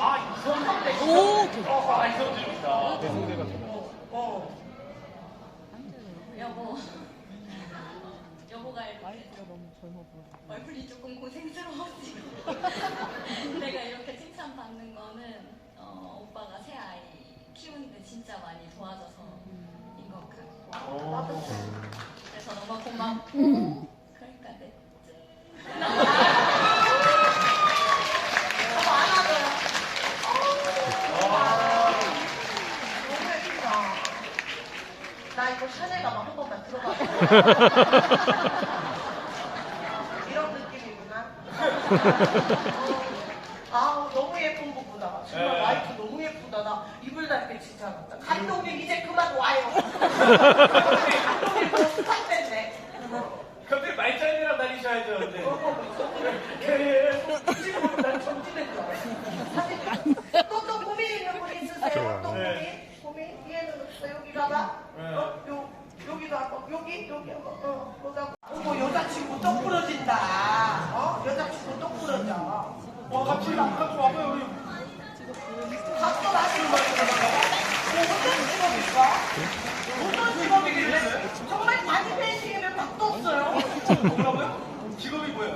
S1: 이성재입니다.
S5: 여보가 이렇게 얼굴이 조금 고생스러워지고 내가 이렇게 칭찬받는 거는 오빠가 새 아이 키우는데 진짜 많이 도와줘서인 것 같고 그래서 너무 고맙고 그러니까
S4: 나 이거 샤넬 가방 한 번만 들어봐. 이런 느낌이구나. 너무 예쁜 부부다. 정말 와이프 너무 예쁘다. 나 입을 닫게 진짜. 감독님 이제 그만 와요. 감독님 뭐 스탑 됐네.
S1: 갑자기 말짱이랑 다니셔야죠. 근데.
S4: 지금 난 정지된 줄 알았어. 또 고민 있는 분 있으세요? 또 고민? 얘는 없어. 여기 가봐. 여기도 한번. 여기 한번. 거기 또 여자친구 또 부러진다. 여자친구 또 부러져.
S1: 같이 와봐요, 우리.
S4: 밥도 마시는 거예요. 어떤 직업일까? 어떤 직업이길래? 정말 바디 페인팅이면 밥도 없어요.
S1: 뭐라고요? 직업이 뭐예요?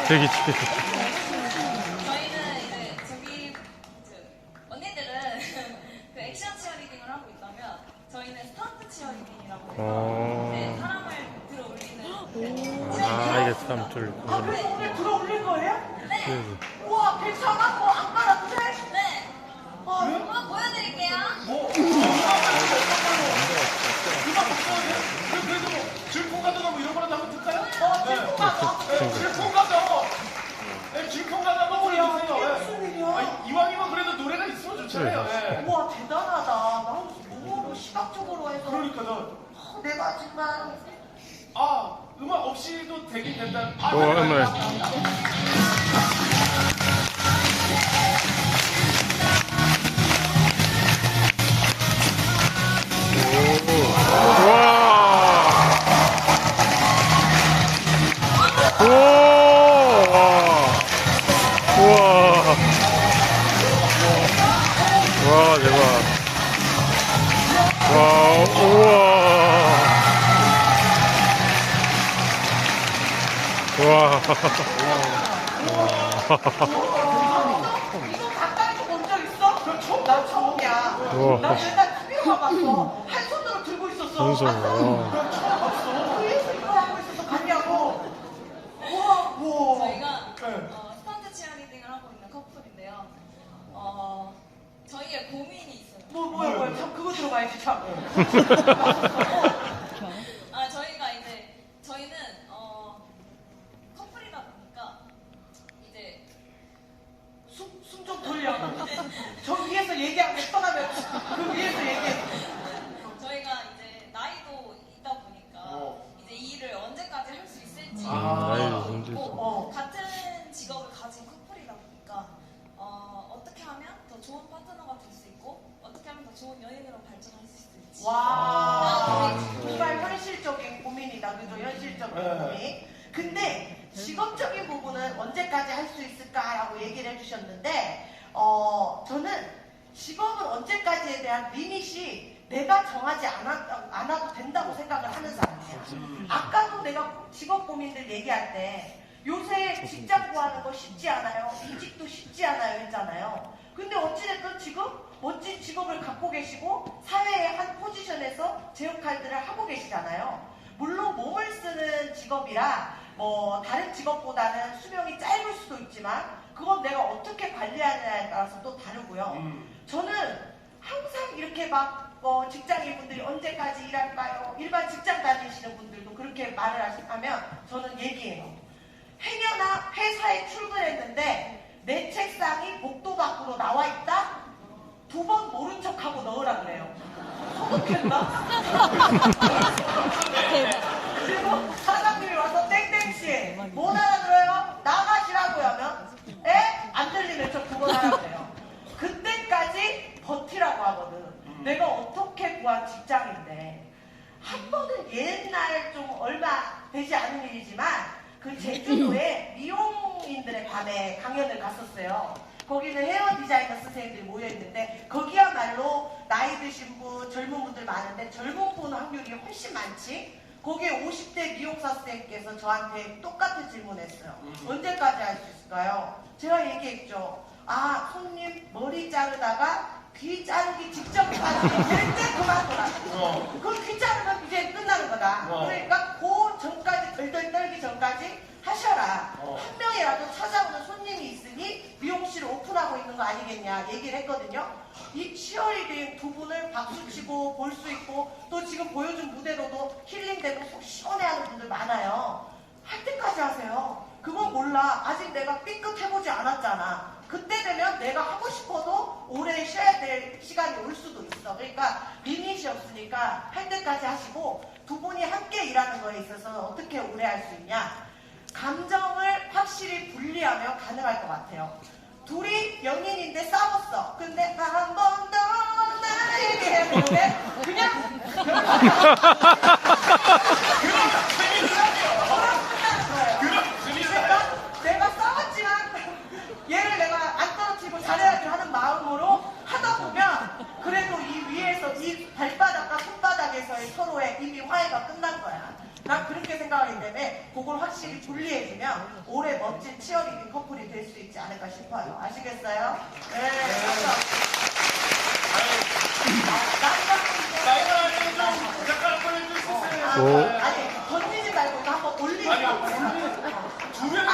S2: 저기
S5: 저희는 이제 저기 언니들은 그 액션 치어리딩을 하고 있다면 저희는 스턴트 치어리딩이라고 해요. 네, 사람을 들어 올리는.
S2: 이게 참 쫄.
S4: 그래서 오늘 들어올릴 거예요?
S5: 네.
S4: 우와, 괜찮아? 안 깔아도 돼?
S5: 네. 한번 보여드릴게요.
S1: 그래도 질풍 가다가 뭐 이런 거라도 한번 듣까요?
S4: 질풍 가서?
S1: 질풍 가다. 질풍 가다 한번 보여주세요.
S4: 무슨 일이야?
S1: 이왕이면 그래도 노래가 있으면 좋잖아요. 예.
S4: 우와, 대단하다. 난 몸으로 시각적으로 해서
S1: 그러니까
S4: 내가 정말
S1: 음악 없이도 되긴 된다.
S2: 음악. 와, 대박.
S4: 이거 가까이서 본 적 있어? 난 처음이야. 나 맨날 TV만 봤어. 한 손으로 들고 있었어.
S2: 손으로.
S4: 난 처음 봤어. 그래서 이거 하고 있어서 봤냐고. 우와.
S5: 저희가 스턴트 치어리딩을 하고 있는 커플인데요. 저희의 고민이 있어요.
S4: 뭐야. 참 그거 들어가야지 참.
S5: 저희가 이제 저희는 커플이다 보니까 이제
S4: 숨 좀 돌려. 저 위에서 얘기하고 떠나면 그 위에서 얘기해.
S5: 저희가 이제 나이도 있다 보니까 이제 이 일을 언제까지 할 수 있을지
S2: 나이도
S5: 있고
S2: 힘들죠.
S5: 같은 직업을 가진 커플이다 보니까 어떻게 하면 더 좋은 파트너가 될 수 있고 어떻게 하면 더 좋은 연인으로 발전할 수 있을지.
S4: 와. 정말 현실적인 고민이다. 그죠? 현실적인 고민. 근데 직업적인 부분은 언제까지 할 수 있을까라고 얘기를 해주셨는데 저는 직업은 언제까지에 대한 리밋이 내가 정하지 않아도 된다고 생각을 하는 사람이에요. 아까도 내가 직업 고민들 얘기할 때 요새 직장 구하는 거 쉽지 않아요. 이직도 쉽지 않아요 했잖아요. 근데 어찌됐든 지금 멋진 직업을 갖고 계시고 사회의 한 포지션에서 제 역할들을 하고 계시잖아요. 물론 몸을 쓰는 직업이라 뭐 다른 직업보다는 수명이 짧을 수도 있지만 그건 내가 어떻게 관리하느냐에 따라서 또 다르고요. 저는 항상 이렇게 막 직장인분들이 언제까지 일할까요? 일반 직장 다니시는 분들도 그렇게 말을 하면 저는 얘기해요. 행여나 회사에 출근했는데 내 책상이 복도 밖으로 나와 있다? 2번 모른 척하고 넣으라 그래요. 소독했나? 그리고 사장님이 와서 땡땡씨 못 알아들어요? 나가시라고 하면 안 들리는 척 2번 하라 그래요. 그때까지 버티라고 하거든. 내가 어떻게 구한 직장인데 한 번은 옛날 좀 얼마 되지 않은 일이지만 그 제주도에 미용인들의 밤에 강연을 갔었어요. 거기는 헤어 디자이너 선생님들이 모여있는데 거기야말로 나이 드신 분, 젊은 분들 많은데 젊은 분 확률이 훨씬 많지. 거기에 50대 미용사 선생님께서 저한테 똑같은 질문했어요. 언제까지 할 수 있을까요? 제가 얘기했죠. 손님 머리 자르다가 귀 자르기 직전까지 절대 그만둬라. 그 귀 자르면 이제 끝나는 거다. 그러니까 그 전까지 덜덜 떨기 전까지 하셔라. 한 명이라도 찾아오는 손님이 있으니 미용실을 오픈하고 있는 거 아니겠냐 얘기를 했거든요. 이 치어리딩 두 분을 박수치고 볼 수 있고 또 지금 보여준 무대로도 힐링되고 속 시원해하는 분들 많아요. 할 때까지 하세요. 그건 몰라. 아직 내가 삐끗해보지 않았잖아. 그때 되면 내가 하고 싶어도 오래 쉬어야 될 시간이 올 수도 있어. 그러니까 리밋이 없으니까 할 때까지 하시고 두 분이 함께 일하는 거에 있어서 어떻게 오래 할 수 있냐. 감정을 확실히 분리하면 가능할 것 같아요. 둘이 연인인데 싸웠어. 근데 한 번 더 나에게 해야 되는데 그냥 내가 싸웠지만 얘를 내가 안 떨어뜨리고 잘해야지 하는 마음으로 하다 보면 그래도 이 위에서 이 발바닥과 손바닥에서의 서로의 이미 화해가 끝난 거야. 난 그렇게 생각하기 때문에 그걸 확실히 분리해주면 올해 멋진 치어리딩 커플이 될 수 있지 않을까 싶어요. 아시겠어요? 네.
S1: 나이가 좀 약간 보여줄 수 있어요.
S2: 오.
S4: 아니 던지지 말고 이거 한번 올리고
S1: 아니요,
S4: 한번
S1: 두 명.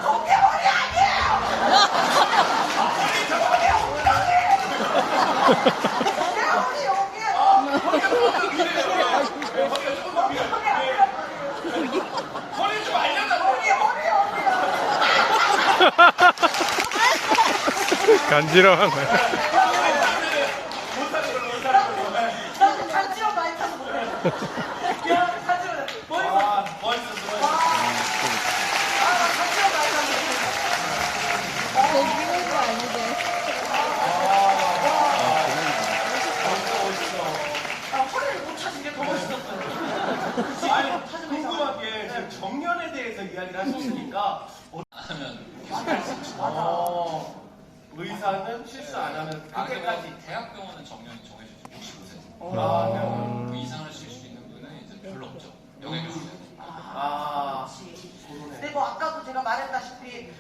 S4: 거기 허리 아니에요! 내 허리 여기에요!
S1: 허리 좀 알려달라고.
S4: 허리
S2: 간지러운 거야.
S4: 나도 간지러 많이 타서 못해. 야, 간지러. 머리 봐.
S1: 아, 멋있었어.
S4: 와. 아, 나 간지러 많이 타서 못해. 아, 허리를 못 찾은 게 더 멋있었어요.
S1: 아니, 궁금한 게 지금 정년에 대해서 이야기를 하셨으니까
S3: 안 하면 계속 할 수 있죠.
S1: 의사는 실수 안 하면 그때까지.
S3: 대학병원은 정년이 정해져서 65세.
S1: 아,
S3: 그 이상을 쉴 수 있는 분은 이제 별로 없죠. 영예 교수는.
S1: 아,
S4: 근데 뭐 아까도 제가 말했다시피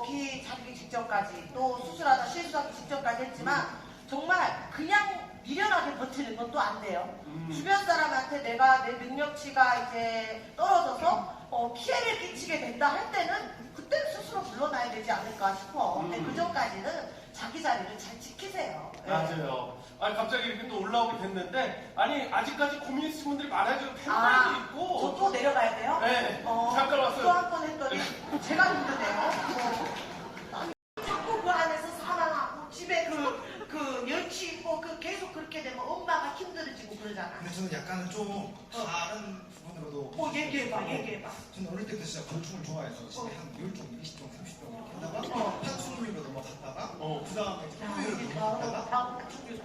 S4: 기 잡기 직전까지 또 수술하다 실수하기 직전까지 했지만 정말 그냥 미련하게 버티는 건 또 안 돼요. 주변 사람한테 내가 내 능력치가 이제 떨어져서 피해를 끼치게 된다 할 때는 그때는 스스로 물러나야 되지 않을까 싶어. 근데 그 전까지는 자기 자리를 잘 지키세요. 네.
S1: 맞아요. 아니, 갑자기 이렇게 또 올라오게 됐는데, 아니, 아직까지 고민 있으신 분들이 많아요. 팬분들도 있고.
S4: 저 또 내려가야 돼요?
S1: 네, 잠깐 왔어요.
S4: 또 한 번 했더니 제가 힘드네요. 자꾸 그 안에서 사랑하고 집에 그 연치 있고 계속 그렇게 되면 엄마가 힘들어지고 그러잖아.
S9: 근데 저는 약간은 좀 다른 부분으로도
S4: 얘기해봐.
S9: 저는 어릴 때부터 진짜 곤충을 좋아해서 집에 한 10종, 20종, 30종 이렇게 하다가 파충류로 넘어갔다가 그 다음에 포유로 넘어갔다가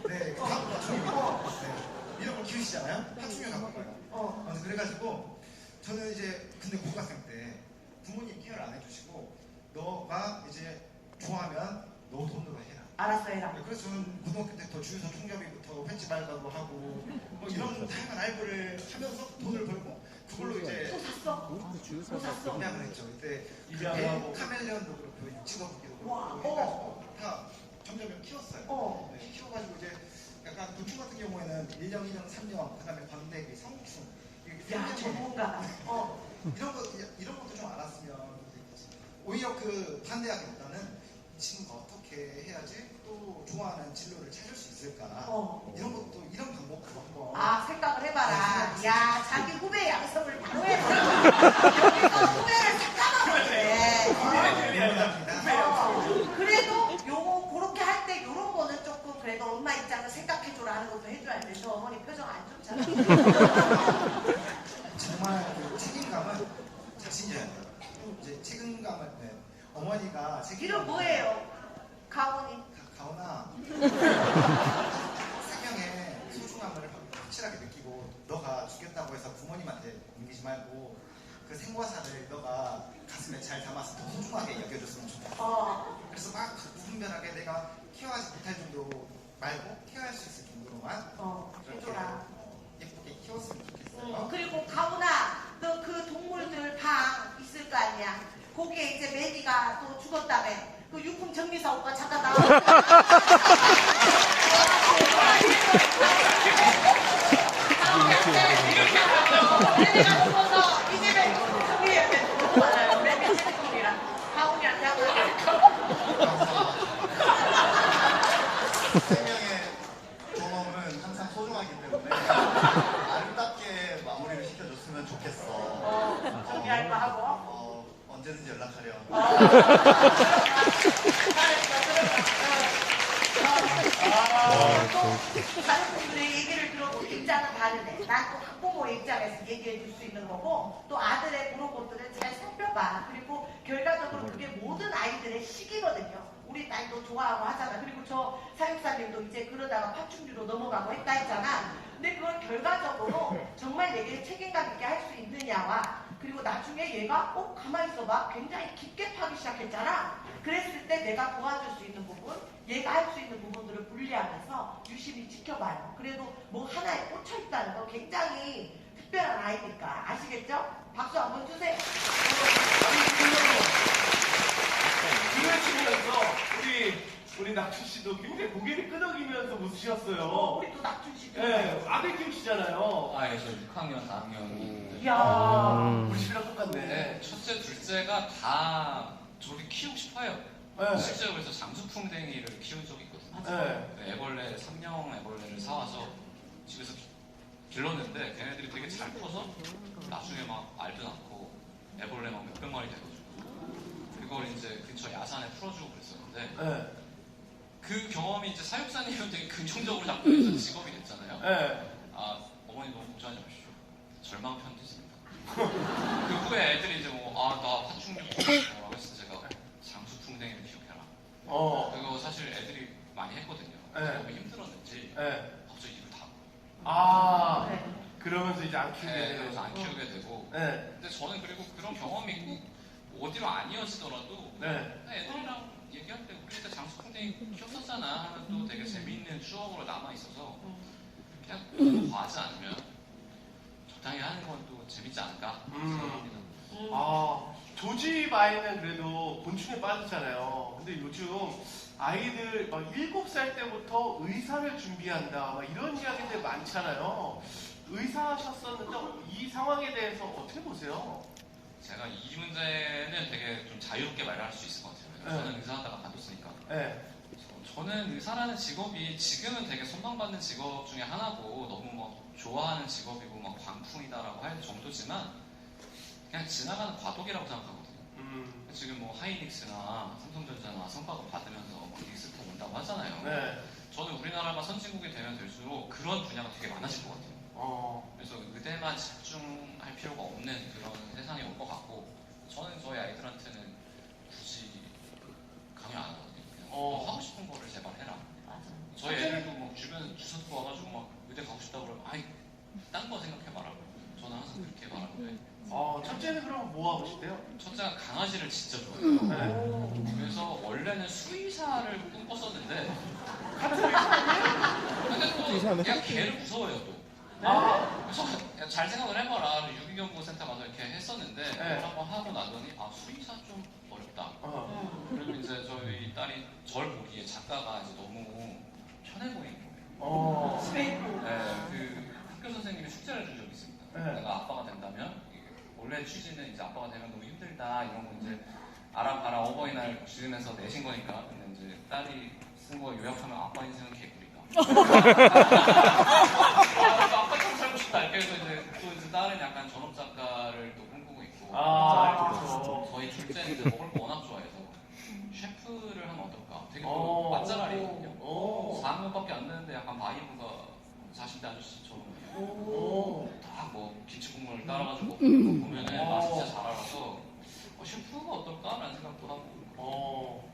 S9: 네, 그 다음 파충류로 네, 이런 걸 키우시잖아요? 파충류 갖고 가요. 아무튼 그래가지고 저는 이제 근데 고등학생 때 부모님 케어를 안 해주시고 너가 이제 좋아하면 너 돈으로 해라.
S4: 알았어 해라.
S9: 그래서 저는 고등학교 때부터 주유소 총잡이부터 펜치 발가도 하고 뭐 이런 다양한 알바를 하면서 돈을 벌고 그걸로 이제
S4: 또 샀어? 또 샀어?
S9: 입양을 했죠. 그때
S1: 입양을 하고.
S9: 카멜레온도 그렇고 찍어보기도
S4: 와,
S9: 그렇고 해가지고 다 점점 키웠어요. 네, 키워가지고 이제 약간 곤충 같은 경우에는 1년, 2년, 3년 그다음에 번데기, 성충
S4: 야 전문가.
S9: 이런 것도 좀 알았으면 되겠지. 오히려 그 반대하기보다는 이 친구가 어떻게 해야지 또 좋아하는 진로를 찾을 수 있을까 이런 것도 이런 방법도 한번
S4: 생각을 해봐라. 야 자기 후배 양성을 바로 해라. 여기서 후배를 싹 까먹었네. 그래도 요거 그렇게 할 때 요런 거는 조금 그래도 엄마 입장을 생각해줘라 하는 것도 해줘야 돼. 저 어머니 표정 안 좋잖아.
S9: 정말 그 책임감은 자신져야 돼요. 이제 책임감을 어머니가
S4: 이름 뭐예요? 가훈이.
S9: 가훈아 생명의 소중함을 확실하게 느끼고 너가 죽겠다고 해서 부모님한테 넘기지 말고 그 생과사를 너가 가슴에 잘 담아서 더 소중하게 여겨줬으면 좋겠어. 그래서 막 무분별하게 내가 케어하지 못할 정도로 말고 케어할 수 있을 정도로만
S4: 해줘라.
S9: 예쁘게 키웠으면 좋겠어요.
S4: 그리고 가훈아, 너 그 동물들 방 있을 거 아니야? 거기에 이제 매니가 또 죽었다며. 그 유품 정리사 오빠 잠깐 나와. 매니가 죽어서 이 집에 정리해야 돼. 너무 많아요. 매니 체리콩이랑 가훈이한테 하고.
S9: 생명의 경험은 항상 소중하기 때문에 아름답게 마무리를 시켜줬으면 좋겠어.
S4: 정리할 거 하고.
S9: 언제든지 연락하렴.
S4: 다른 분들의 얘기를 들어도 입장은 다르네. 난 또 학부모의 입장에서 얘기해 줄 수 있는 거고 또 아들의 그런 것들을 잘 살펴봐. 그리고 결과적으로 그게 모든 아이들의 시기 때도 이제 그러다가 파충류로 넘어가고 했다 했잖아. 근데 그걸 결과적으로 정말 내게 책임감 있게 할 수 있느냐와 그리고 나중에 얘가 가만히 있어봐 굉장히 깊게 파기 시작했잖아. 그랬을 때 내가 도와줄 수 있는 부분, 얘가 할 수 있는 부분들을 분리하면서 유심히 지켜봐요. 그래도 뭐 하나에 꽂혀 있다는 거 굉장히 특별한 아이니까 아시겠죠? 박수 한번 주세요.
S1: 그러시면서 우리 낙춘 씨도 굉장히 고개를 끄덕이면서 웃으셨어요.
S4: 우리 또 낙춘 씨도.
S1: 네, 아들 키우시잖아요.
S3: 아, 예, 저 6학년, 4학년.
S4: 이야.
S1: 우리 집이랑 똑같네.
S3: 네, 첫째, 둘째가 다 저를 키우고 싶어요.
S1: 네.
S3: 실제로 그래서 장수풍뎅이를 키운 적이 있거든요.
S1: 네.
S3: 그 애벌레, 삼령 애벌레를 사와서 집에서 길렀는데 걔네들이 되게 잘 커서 나중에 막 알도 낳고 애벌레 막 몇백 마리 돼가지고 그걸 이제 근처 야산에 풀어주고 그랬었는데
S1: 네.
S3: 그 경험이 이제 사육사님은 되게 긍정적으로 작동해서 직업이 됐잖아요.
S1: 네.
S3: 아, 어머니 너무 걱정하지 마십시오. 절망 편지입니다. 그 후에 애들이 이제 나 파충류 뭐라고 했을 때 제가 장수풍뎅이를 기억해라. 그거 사실 애들이 많이 했거든요. 너무 힘들었는지 갑자기 입을 닫고.
S4: 네.
S1: 그러면서 이제 안 키우게 되는
S3: 그래서 안 키우게 되고.
S1: 네.
S3: 근데 저는 그리고 그런 경험이 꼭 어디로 안 이어지더라도
S1: 네.
S3: 애들이랑 얘기할 때 우리 그때 장수풍뎅이 키웠었잖아 하면 또 되게 재미있는 추억으로 남아있어서 그냥 너무 과하지 않으면 적당히 하는 건 또 재밌지 않을까 생각합니다.
S1: 조지 아이는 그래도 곤충에 빠졌잖아요. 근데 요즘 아이들 막 7살 때부터 의사를 준비한다 막 이런 이야기들 많잖아요. 의사 하셨었는데 이 상황에 대해서 어떻게 보세요?
S3: 제가 이 문제는 되게 좀 자유롭게 말을 할 수 있을 것 같아요.
S1: 네.
S3: 저는 의사하다가 관뒀으니까.
S1: 네.
S3: 저는 의사라는 직업이 지금은 되게 선망받는 직업 중에 하나고 너무 막 좋아하는 직업이고 막 광풍이다라고 할 정도지만 그냥 지나가는 과도기라고 생각하거든요. 지금 뭐 하이닉스나 삼성전자나 성과급 받으면서 막 리스크 온다고 하잖아요.
S1: 네.
S3: 저는 우리나라가 선진국이 되면 될수록 그런 분야가 되게 많아질 것 같아요. 그래서 의대만 집중할 필요가 없는 그런 세상이 올 것 같고 저는 저희 아이들한테는 굳이 강요 안 하거든요. 그냥 너 하고 싶은 거를 제발 해라.
S4: 맞아.
S3: 저희 애들도 뭐 주변 주선도 와가지고 막 의대 가고 싶다고 그러면 아이 딴 거 생각해봐라. 저는 항상 그렇게 말하는데
S1: 첫째는 그럼 뭐 하고 싶대요?
S3: 첫째가 강아지를 진짜 좋아해요.
S1: 네.
S3: 그래서 원래는 수의사를 꿈꿨었는데 근데 또 그냥 개를 무서워해요 또. 그래서 그냥 잘 생각을 해봐라. 유기견보호센터 가서 이렇게 했었는데 그걸 한번 하고 나더니 수의사 좀 어렵다. 그리고 이제 저희 딸이 절 보기에 작가가 이제 너무 편해 보이는 거예요. 그 학교 선생님이 숙제를 준 적이 있습니다. 내가 아빠가 된다면 원래 취지는 이제 아빠가 되면 너무 힘들다 이런 거 이제 알아봐라 어버이날 주면서 내신 거니까. 근데 이제 딸이 쓴 거 요약하면 아빠 인생은 개구리다. 아빠처럼 살고 싶다. 이렇게 해서 이제 또 이제 딸은 약간 전업 작가를 또 꿈꾸고 있고.
S1: 그렇죠.
S3: 저희 둘째는 이제 먹을 거 워낙 좋아해서 셰프를 하면 어떨까? 되게 또 맛잘알이거든요. 4학년밖에 안 되는데 약간 바이브가 40대 아저씨처럼 딱 뭐 김치 국물을 따라가지고 보면은 맛이 진짜 잘 알아서 셰프가 어떨까라는 생각도 하고.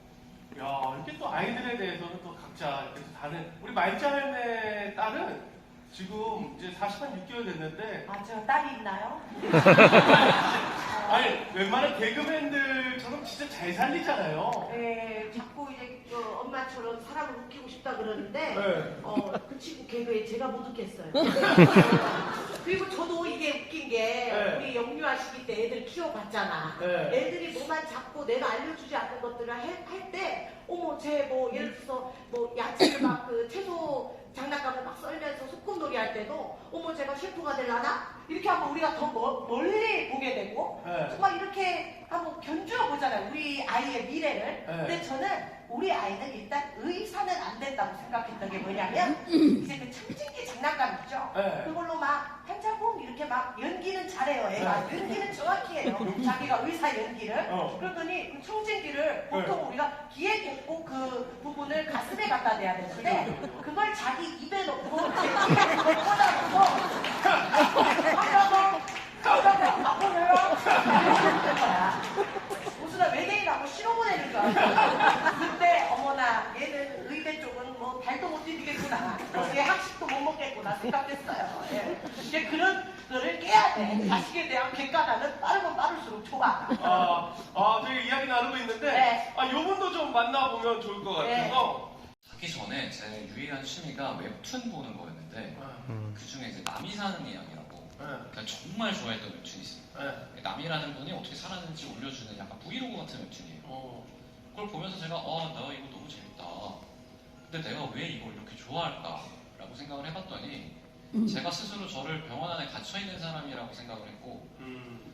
S1: 야, 이렇게 또 아이들에 대해서는 또 각자 이렇게 다른 우리 말자 할매 딸은 지금 이제 40한 6개월 됐는데
S4: 맞아. 딸이 있나요?
S1: 아니 웬만한 개그맨들처럼 진짜 잘 살리잖아요.
S4: 네, 자꾸 이제 엄마처럼 사람을 웃기고 싶다 그러는데
S1: 네.
S4: 그 친구 개그에 제가 못 웃겠어요. 그리고 저도 이게 웃긴 게
S1: 네.
S4: 우리 영유아 시기 때 애들 키워봤잖아.
S1: 네.
S4: 애들이 뭐만 잡고 내가 알려주지 않는 것들을 할 때 어머 쟤 뭐 예를 들어서 뭐 야채를 막 그 채소 장난감을 막 썰면서 소꿉놀이 할 때도 어머 제가 셰프가 되려나? 이렇게 하면 우리가 더 멀리 보게 되고
S1: 네.
S4: 정말 이렇게 한번 견주어 보잖아요. 우리 아이의 미래를. 근데 저는 우리 아이는 일단 의사는 안 된다고 생각했던 게 뭐냐면 이제 그 청진기 장난감 있죠?
S1: 네.
S4: 그걸로 막 한자봉 이렇게 막 연기는 잘해요. 애가 연기는 정확히 해요. 자기가 의사 연기를. 그러더니 그 청진기를 보통 우리가 귀에 꽂고 그 부분을 가슴에 갖다 대야 되는데 그걸 자기 입에 넣고 제 귀에 꽂아놓고 하라고 아프네요. 이러는 거야. 무슨 외계인하고 신호보내는 줄 알았어. 그때 어머나 얘는 의대 쪽은 뭐 발도 못 디디고 되겠구나. 이게 학식도 못 먹겠구나 생각했어요. 예. 이제 그런 거를 깨야 돼. 자식에 대한 객관화는 빠르면 빠를수록 좋아.
S1: 저희 이야기 나누고 있는데,
S4: 네.
S1: 요분도 좀 만나보면 좋을 것 같아서.
S3: 하기 전에 제 유일한 취미가 웹툰 보는 거였는데 그 중에 이제 남이 사는 이야기라고 제가 정말 좋아했던 웹툰이 있습니다. 남이라는 분이 어떻게 살았는지 올려주는 약간 브이로그 같은 웹툰이에요. 그걸 보면서 제가 나 이거 너무 재밌다. 근데 내가 왜 이걸 이렇게 좋아할까? 라고 생각을 해봤더니 제가 스스로 저를 병원 안에 갇혀있는 사람이라고 생각을 했고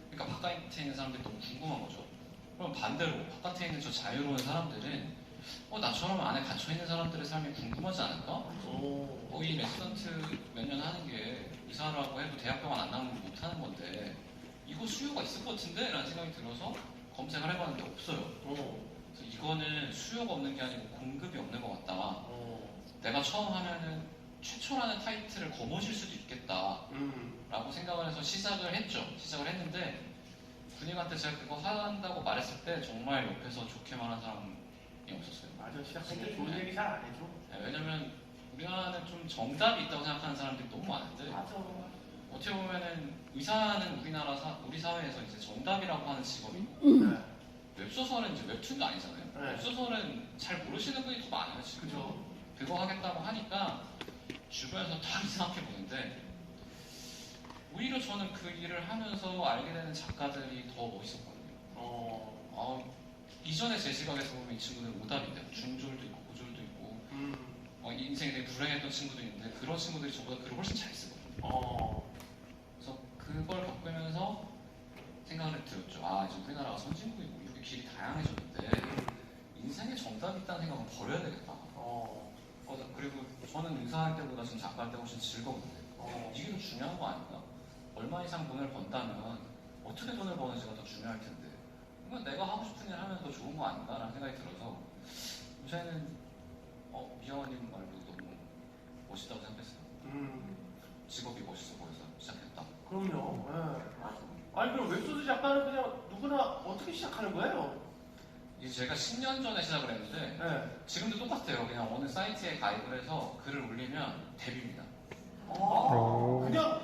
S3: 그러니까 바깥에 있는 사람들이 너무 궁금한 거죠. 그럼 반대로 바깥에 있는 저 자유로운 사람들은 나처럼 안에 갇혀있는 사람들의 삶이 궁금하지 않을까? 이 레지던트 몇 년 하는 게 이사라고 해도 대학병원 안 나오면 못하는 건데 이거 수요가 있을 것 같은데? 라는 생각이 들어서 검색을 해봤는데 없어요. 그래서 이거는 수요가 없는 게 아니고 공급이 없는 것 같다. 내가 처음 하면은 최초라는 타이틀을 거머쥘 수도 있겠다 라고 생각을 해서 시작을 했죠. 시작을 했는데 군인한테 제가 그거 한다고 말했을 때 정말 옆에서 좋게 말한 사람이 없었어요.
S1: 맞아, 시작할 때 좋은 얘기 잘 안 해줘.
S3: 왜냐면 우리나라는 좀 정답이 있다고 생각하는 사람들이 너무 많은데
S4: 맞아.
S3: 어떻게 보면은 의사는 우리 사회에서 이제 정답이라고 하는 직업이고 웹소설은 이제 웹툰도 아니잖아요. 웹소설은 잘 모르시는 분이 더 많아요 지금. 그거 하겠다고 하니까 주변에서 다 이상하게 보는데 오히려 저는 그 일을 하면서 알게 되는 작가들이 더 멋있었거든요. 이전에 제 시각에서 보면 이 친구들은 오답인데 중졸도 있고 고졸도 있고 인생이 되게 불행했던 친구도 있는데 그런 친구들이 저보다 글을 훨씬 잘 쓰거든요. 그래서 그걸 겪으면서 생각을 들었죠. 이제 우리나라가 선진국이고 이렇게 길이 다양해졌는데 인생에 정답이 있다는 생각은 버려야 되겠다. 그리고 저는 의사할 때보다 지금 작가할 때 훨씬 즐거운데 이게 더 중요한 거 아닌가? 얼마 이상 돈을 번다면 어떻게 돈을 버는지가 더 중요할 텐데 그러면 내가 하고 싶은 일 하면 더 좋은 거 아닌가라는 생각이 들어서 요새는 미아원님 말도 너무 멋있다고 생각했어요. 직업이 멋있어 보여서 시작했다.
S1: 그럼요. 아니, 그럼 웹소설 작가는 그냥 누구나 어떻게 시작하는 거예요?
S3: 이제 제가 10년 전에 시작을 했는데 지금도 똑같아요. 그냥 어느 사이트에 가입을 해서 글을 올리면 데뷔입니다.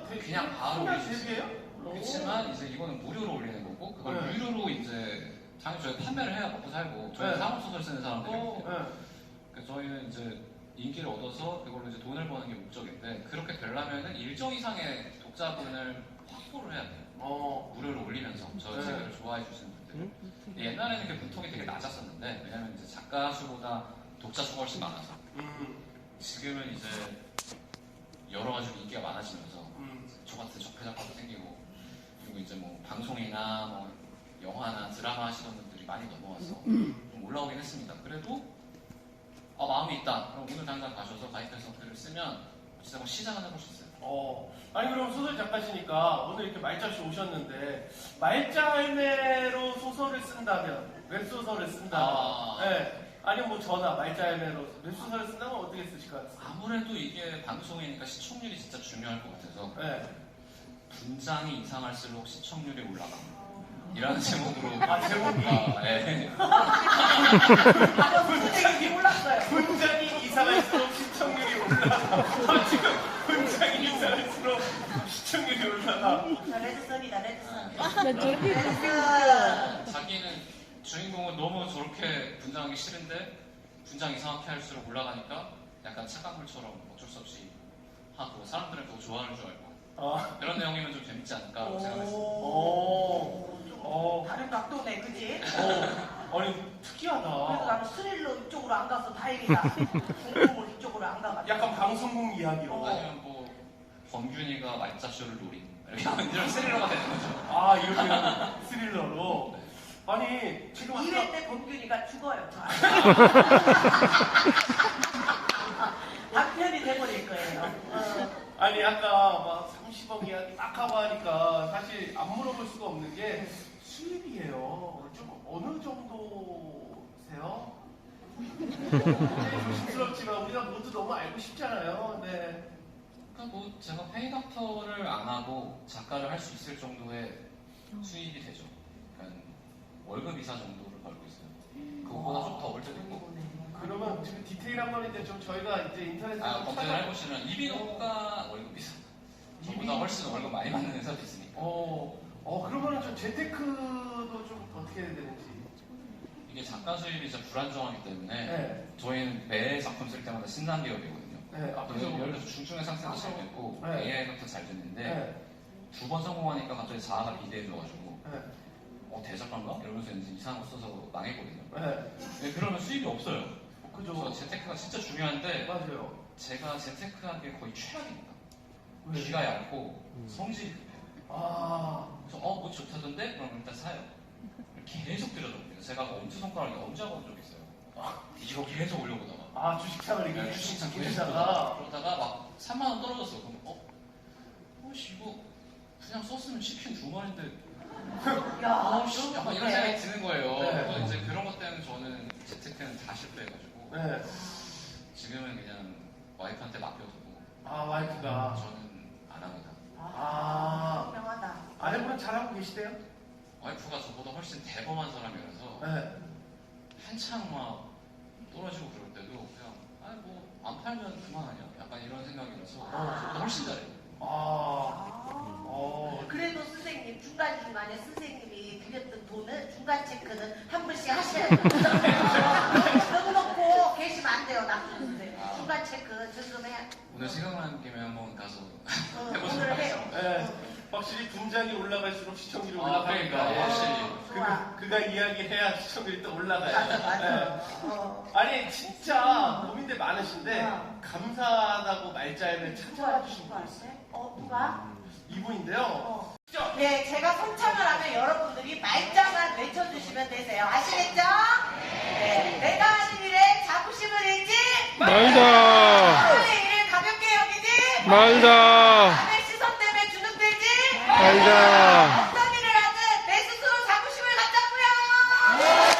S3: 그냥 바로 올릴 수 있어요. 그렇지만 이제 이거는 무료로 올리는 거고 그걸 유료로 이제 당연히 저희가 판매를 해야 먹고 살고 저희는 상업소설 쓰는 사람들이거든요. 그래서 저희는 이제 인기를 얻어서 그걸로 이제 돈을 버는 게 목적인데 그렇게 되려면은 일정 이상의 독자분을 확보를 해야 돼요. 무료로 올리면서 저 책을 좋아해 주시는 분들. 옛날에는 그 문턱이 되게 낮았었는데 왜냐면 이제 작가 수보다 독자 수가 훨씬 많아서 지금은 이제 여러 가지로 인기가 많아지면서 저 같은 적폐 작가도 생기고 그리고 이제 뭐 방송이나 뭐 영화나 드라마 하시던 분들이 많이 넘어와서 좀 올라오긴 했습니다. 그래도 마음이 있다. 그럼 오늘 당장 가셔서 가입해서 글을 쓰면 진짜 뭐 시작은 해볼 수 있어요.
S1: 아니, 그럼 소설 작가시니까 오늘 이렇게 말짜씨 오셨는데 말짜알매로 소설을 쓴다면 웹소설을 쓴다면 아니면 뭐 저나 말짜알매로 웹소설을 쓴다면 어떻게 쓰실 것 같아요?
S3: 아무래도 이게 방송이니까 시청률이 진짜 중요할 것 같아서 분장이 이상할수록 시청률이 올라가 이라는 제목으로
S1: 제목이?
S4: 분장이 몰랐어요.
S1: 분장이 이상할수록 시청률이 올라가. 지금 분장이 이상할수록 시청률이 올라가.
S4: 레드선이다, 레드선.
S3: 자기는 주인공은 너무 저렇게 분장하기 싫은데 분장 이상하게 할수록 올라가니까 약간 착각 물처럼 어쩔 수 없이 하고 사람들은 그거 좋아하는 줄 알고 그런 내용이면 좀 재밌지 않을까 생각했어요.
S4: 다른 각도네, 그치?
S1: 아니, 특이하다.
S4: 그래서 나는 스릴러 이쪽으로 안 가서 다행이다. 공공물 이쪽으로 안 가가지고.
S1: 약간 방송국 이야기로.
S3: 아니면 뭐 범균이가 말짜쇼를 노린 이런 스릴러가 되는 거죠.
S1: 이렇게 스릴러로. 아니, 지금
S4: 2회 때 범균이가 죽어요. 단편이 돼버릴 거예요.
S1: 아니, 아까 막 30억 이야기 막 하고 하니까 사실 안 물어볼 수가 없는 게 수입이에요. 좀 어느 정도세요? 굉장히 조심스럽지만 우리가 모두 너무 알고 싶잖아요.
S3: 그러니까 뭐 제가 페이닥터를 안 하고 작가를 할 수 있을 정도의 수입이 되죠. 그러니까 월급 이사 정도를 벌고 있어요. 그거보다 좀 더 벌 때도 있고.
S1: 그러면 지금 디테일한 건데 좀 저희가 이제 인터넷에
S3: 검색을 해보시면 이비인후과 월급이 저보다 훨씬 월급 많이 받는 회사도 있으니까.
S1: 그러면은 좀 재테크도 좀 어떻게 해야 되는지.
S3: 이게 작가 수입이 진짜 불안정하기 때문에
S1: 네.
S3: 저희는 매 작품 쓸 때마다 신난 기업이거든요.
S1: 네.
S3: 그래서 예를 들어서 중증의 상승도 잘 됐고
S1: 네.
S3: AI 같은 잘 됐는데
S1: 네.
S3: 두 번 성공하니까 갑자기 자아가 비대해져가지고
S1: 네.
S3: 대작가인가? 이러면서 이제 이상한 거 써서 망했거든요.
S1: 네.
S3: 네, 그러면 수입이 없어요.
S1: 그죠.
S3: 그래서 재테크가 진짜 중요한데
S1: 맞아요.
S3: 제가 재테크하기에 거의 최악입니다.
S1: 왜?
S3: 귀가 얇고 성질이 급해요. 그래서 뭐 좋다던데? 그럼 일단 사요. 계속 들여다봅니다. 제가 엄지손가락에 엄지가 본 적 있어요. 이거 계속 올려보다가
S1: 주식창을 이렇게
S3: 주식창 계속
S1: 계시다가
S3: 그러다가 막 3만 원 떨어졌어. 그럼 이거 그냥 썼으면 치킨 2마리인데 약간 이런 생각이 드는 거예요.
S1: 네.
S3: 그래서 이제 그런 것 때문에 저는 재테크는 다 실패해가지고
S1: 네.
S3: 지금은 그냥 와이프한테 맡겨두고
S1: 와이프가
S3: 저는 안 합니다.
S4: 유명하다.
S1: 아내분은 잘하고 계시대요?
S3: 와이프가 저보다 훨씬 대범한 사람이라서
S1: 네.
S3: 한창 막 떨어지고 그럴 때도 그냥 안 팔면 그만하냐? 약간 이런 생각이라서 저보다 훨씬 잘해요.
S4: 그래도 선생님 중간중간에 선생님이 드렸던 돈은 중간 체크는 한 번씩 하셔야 돼요. 너무 놓고 계시면 안 돼요. 나쁘는데 중간 체크 점검해야.
S3: 오늘 시간만 김에 한번 가서 해보도록
S4: 오늘 해요.
S3: 하겠습니다.
S1: 네. 확실히 분장이 올라갈수록 시청률이
S3: 그러니까
S1: 올라가니까
S3: 확실히
S1: 그가 이야기해야 시청률이 또 올라가요.
S4: 맞아.
S1: 아니 진짜 고민들 많으신데 감사하다고 말자에는 찾아와 주신 분 있어요.
S4: 누가?
S1: 이분인데요.
S4: 네, 제가 선창을 하면 여러분들이 말자만 외쳐주시면 되세요. 아시겠죠? 네. 내가 하는 일에 자부심을 잃지
S2: 말자.
S4: 하는 일을 가볍게 여기지
S2: 말자.
S4: 남의 시선 때문에 주눅들지
S2: 말자.
S4: 어떤 일을 하든 내 스스로 자부심을 갖자고요.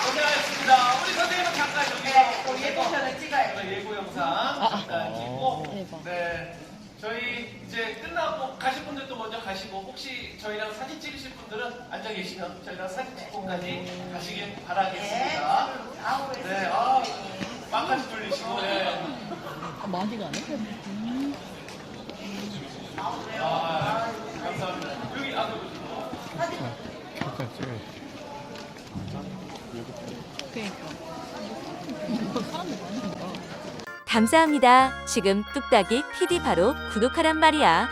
S1: 고생하셨습니다. 우리 선생님은 잠깐 여기서
S4: 예고편을 찍어요.
S1: 예고 영상 잠깐 찍고 네. 저희 이제 끝나고 가실 분들도 먼저 가시고 혹시 저희랑 사진 찍으실 분들은 앉아 계시면 저희랑 사진 찍고까지 가시길 바라겠습니다. 네, 막까지 돌리시고 네.
S10: 많이 가네.
S1: 감사합니다. 여기
S11: 감사합니다. 지금 뚝딱이 PD 바로 구독하란 말이야.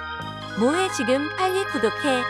S11: 뭐해 지금 빨리 구독해.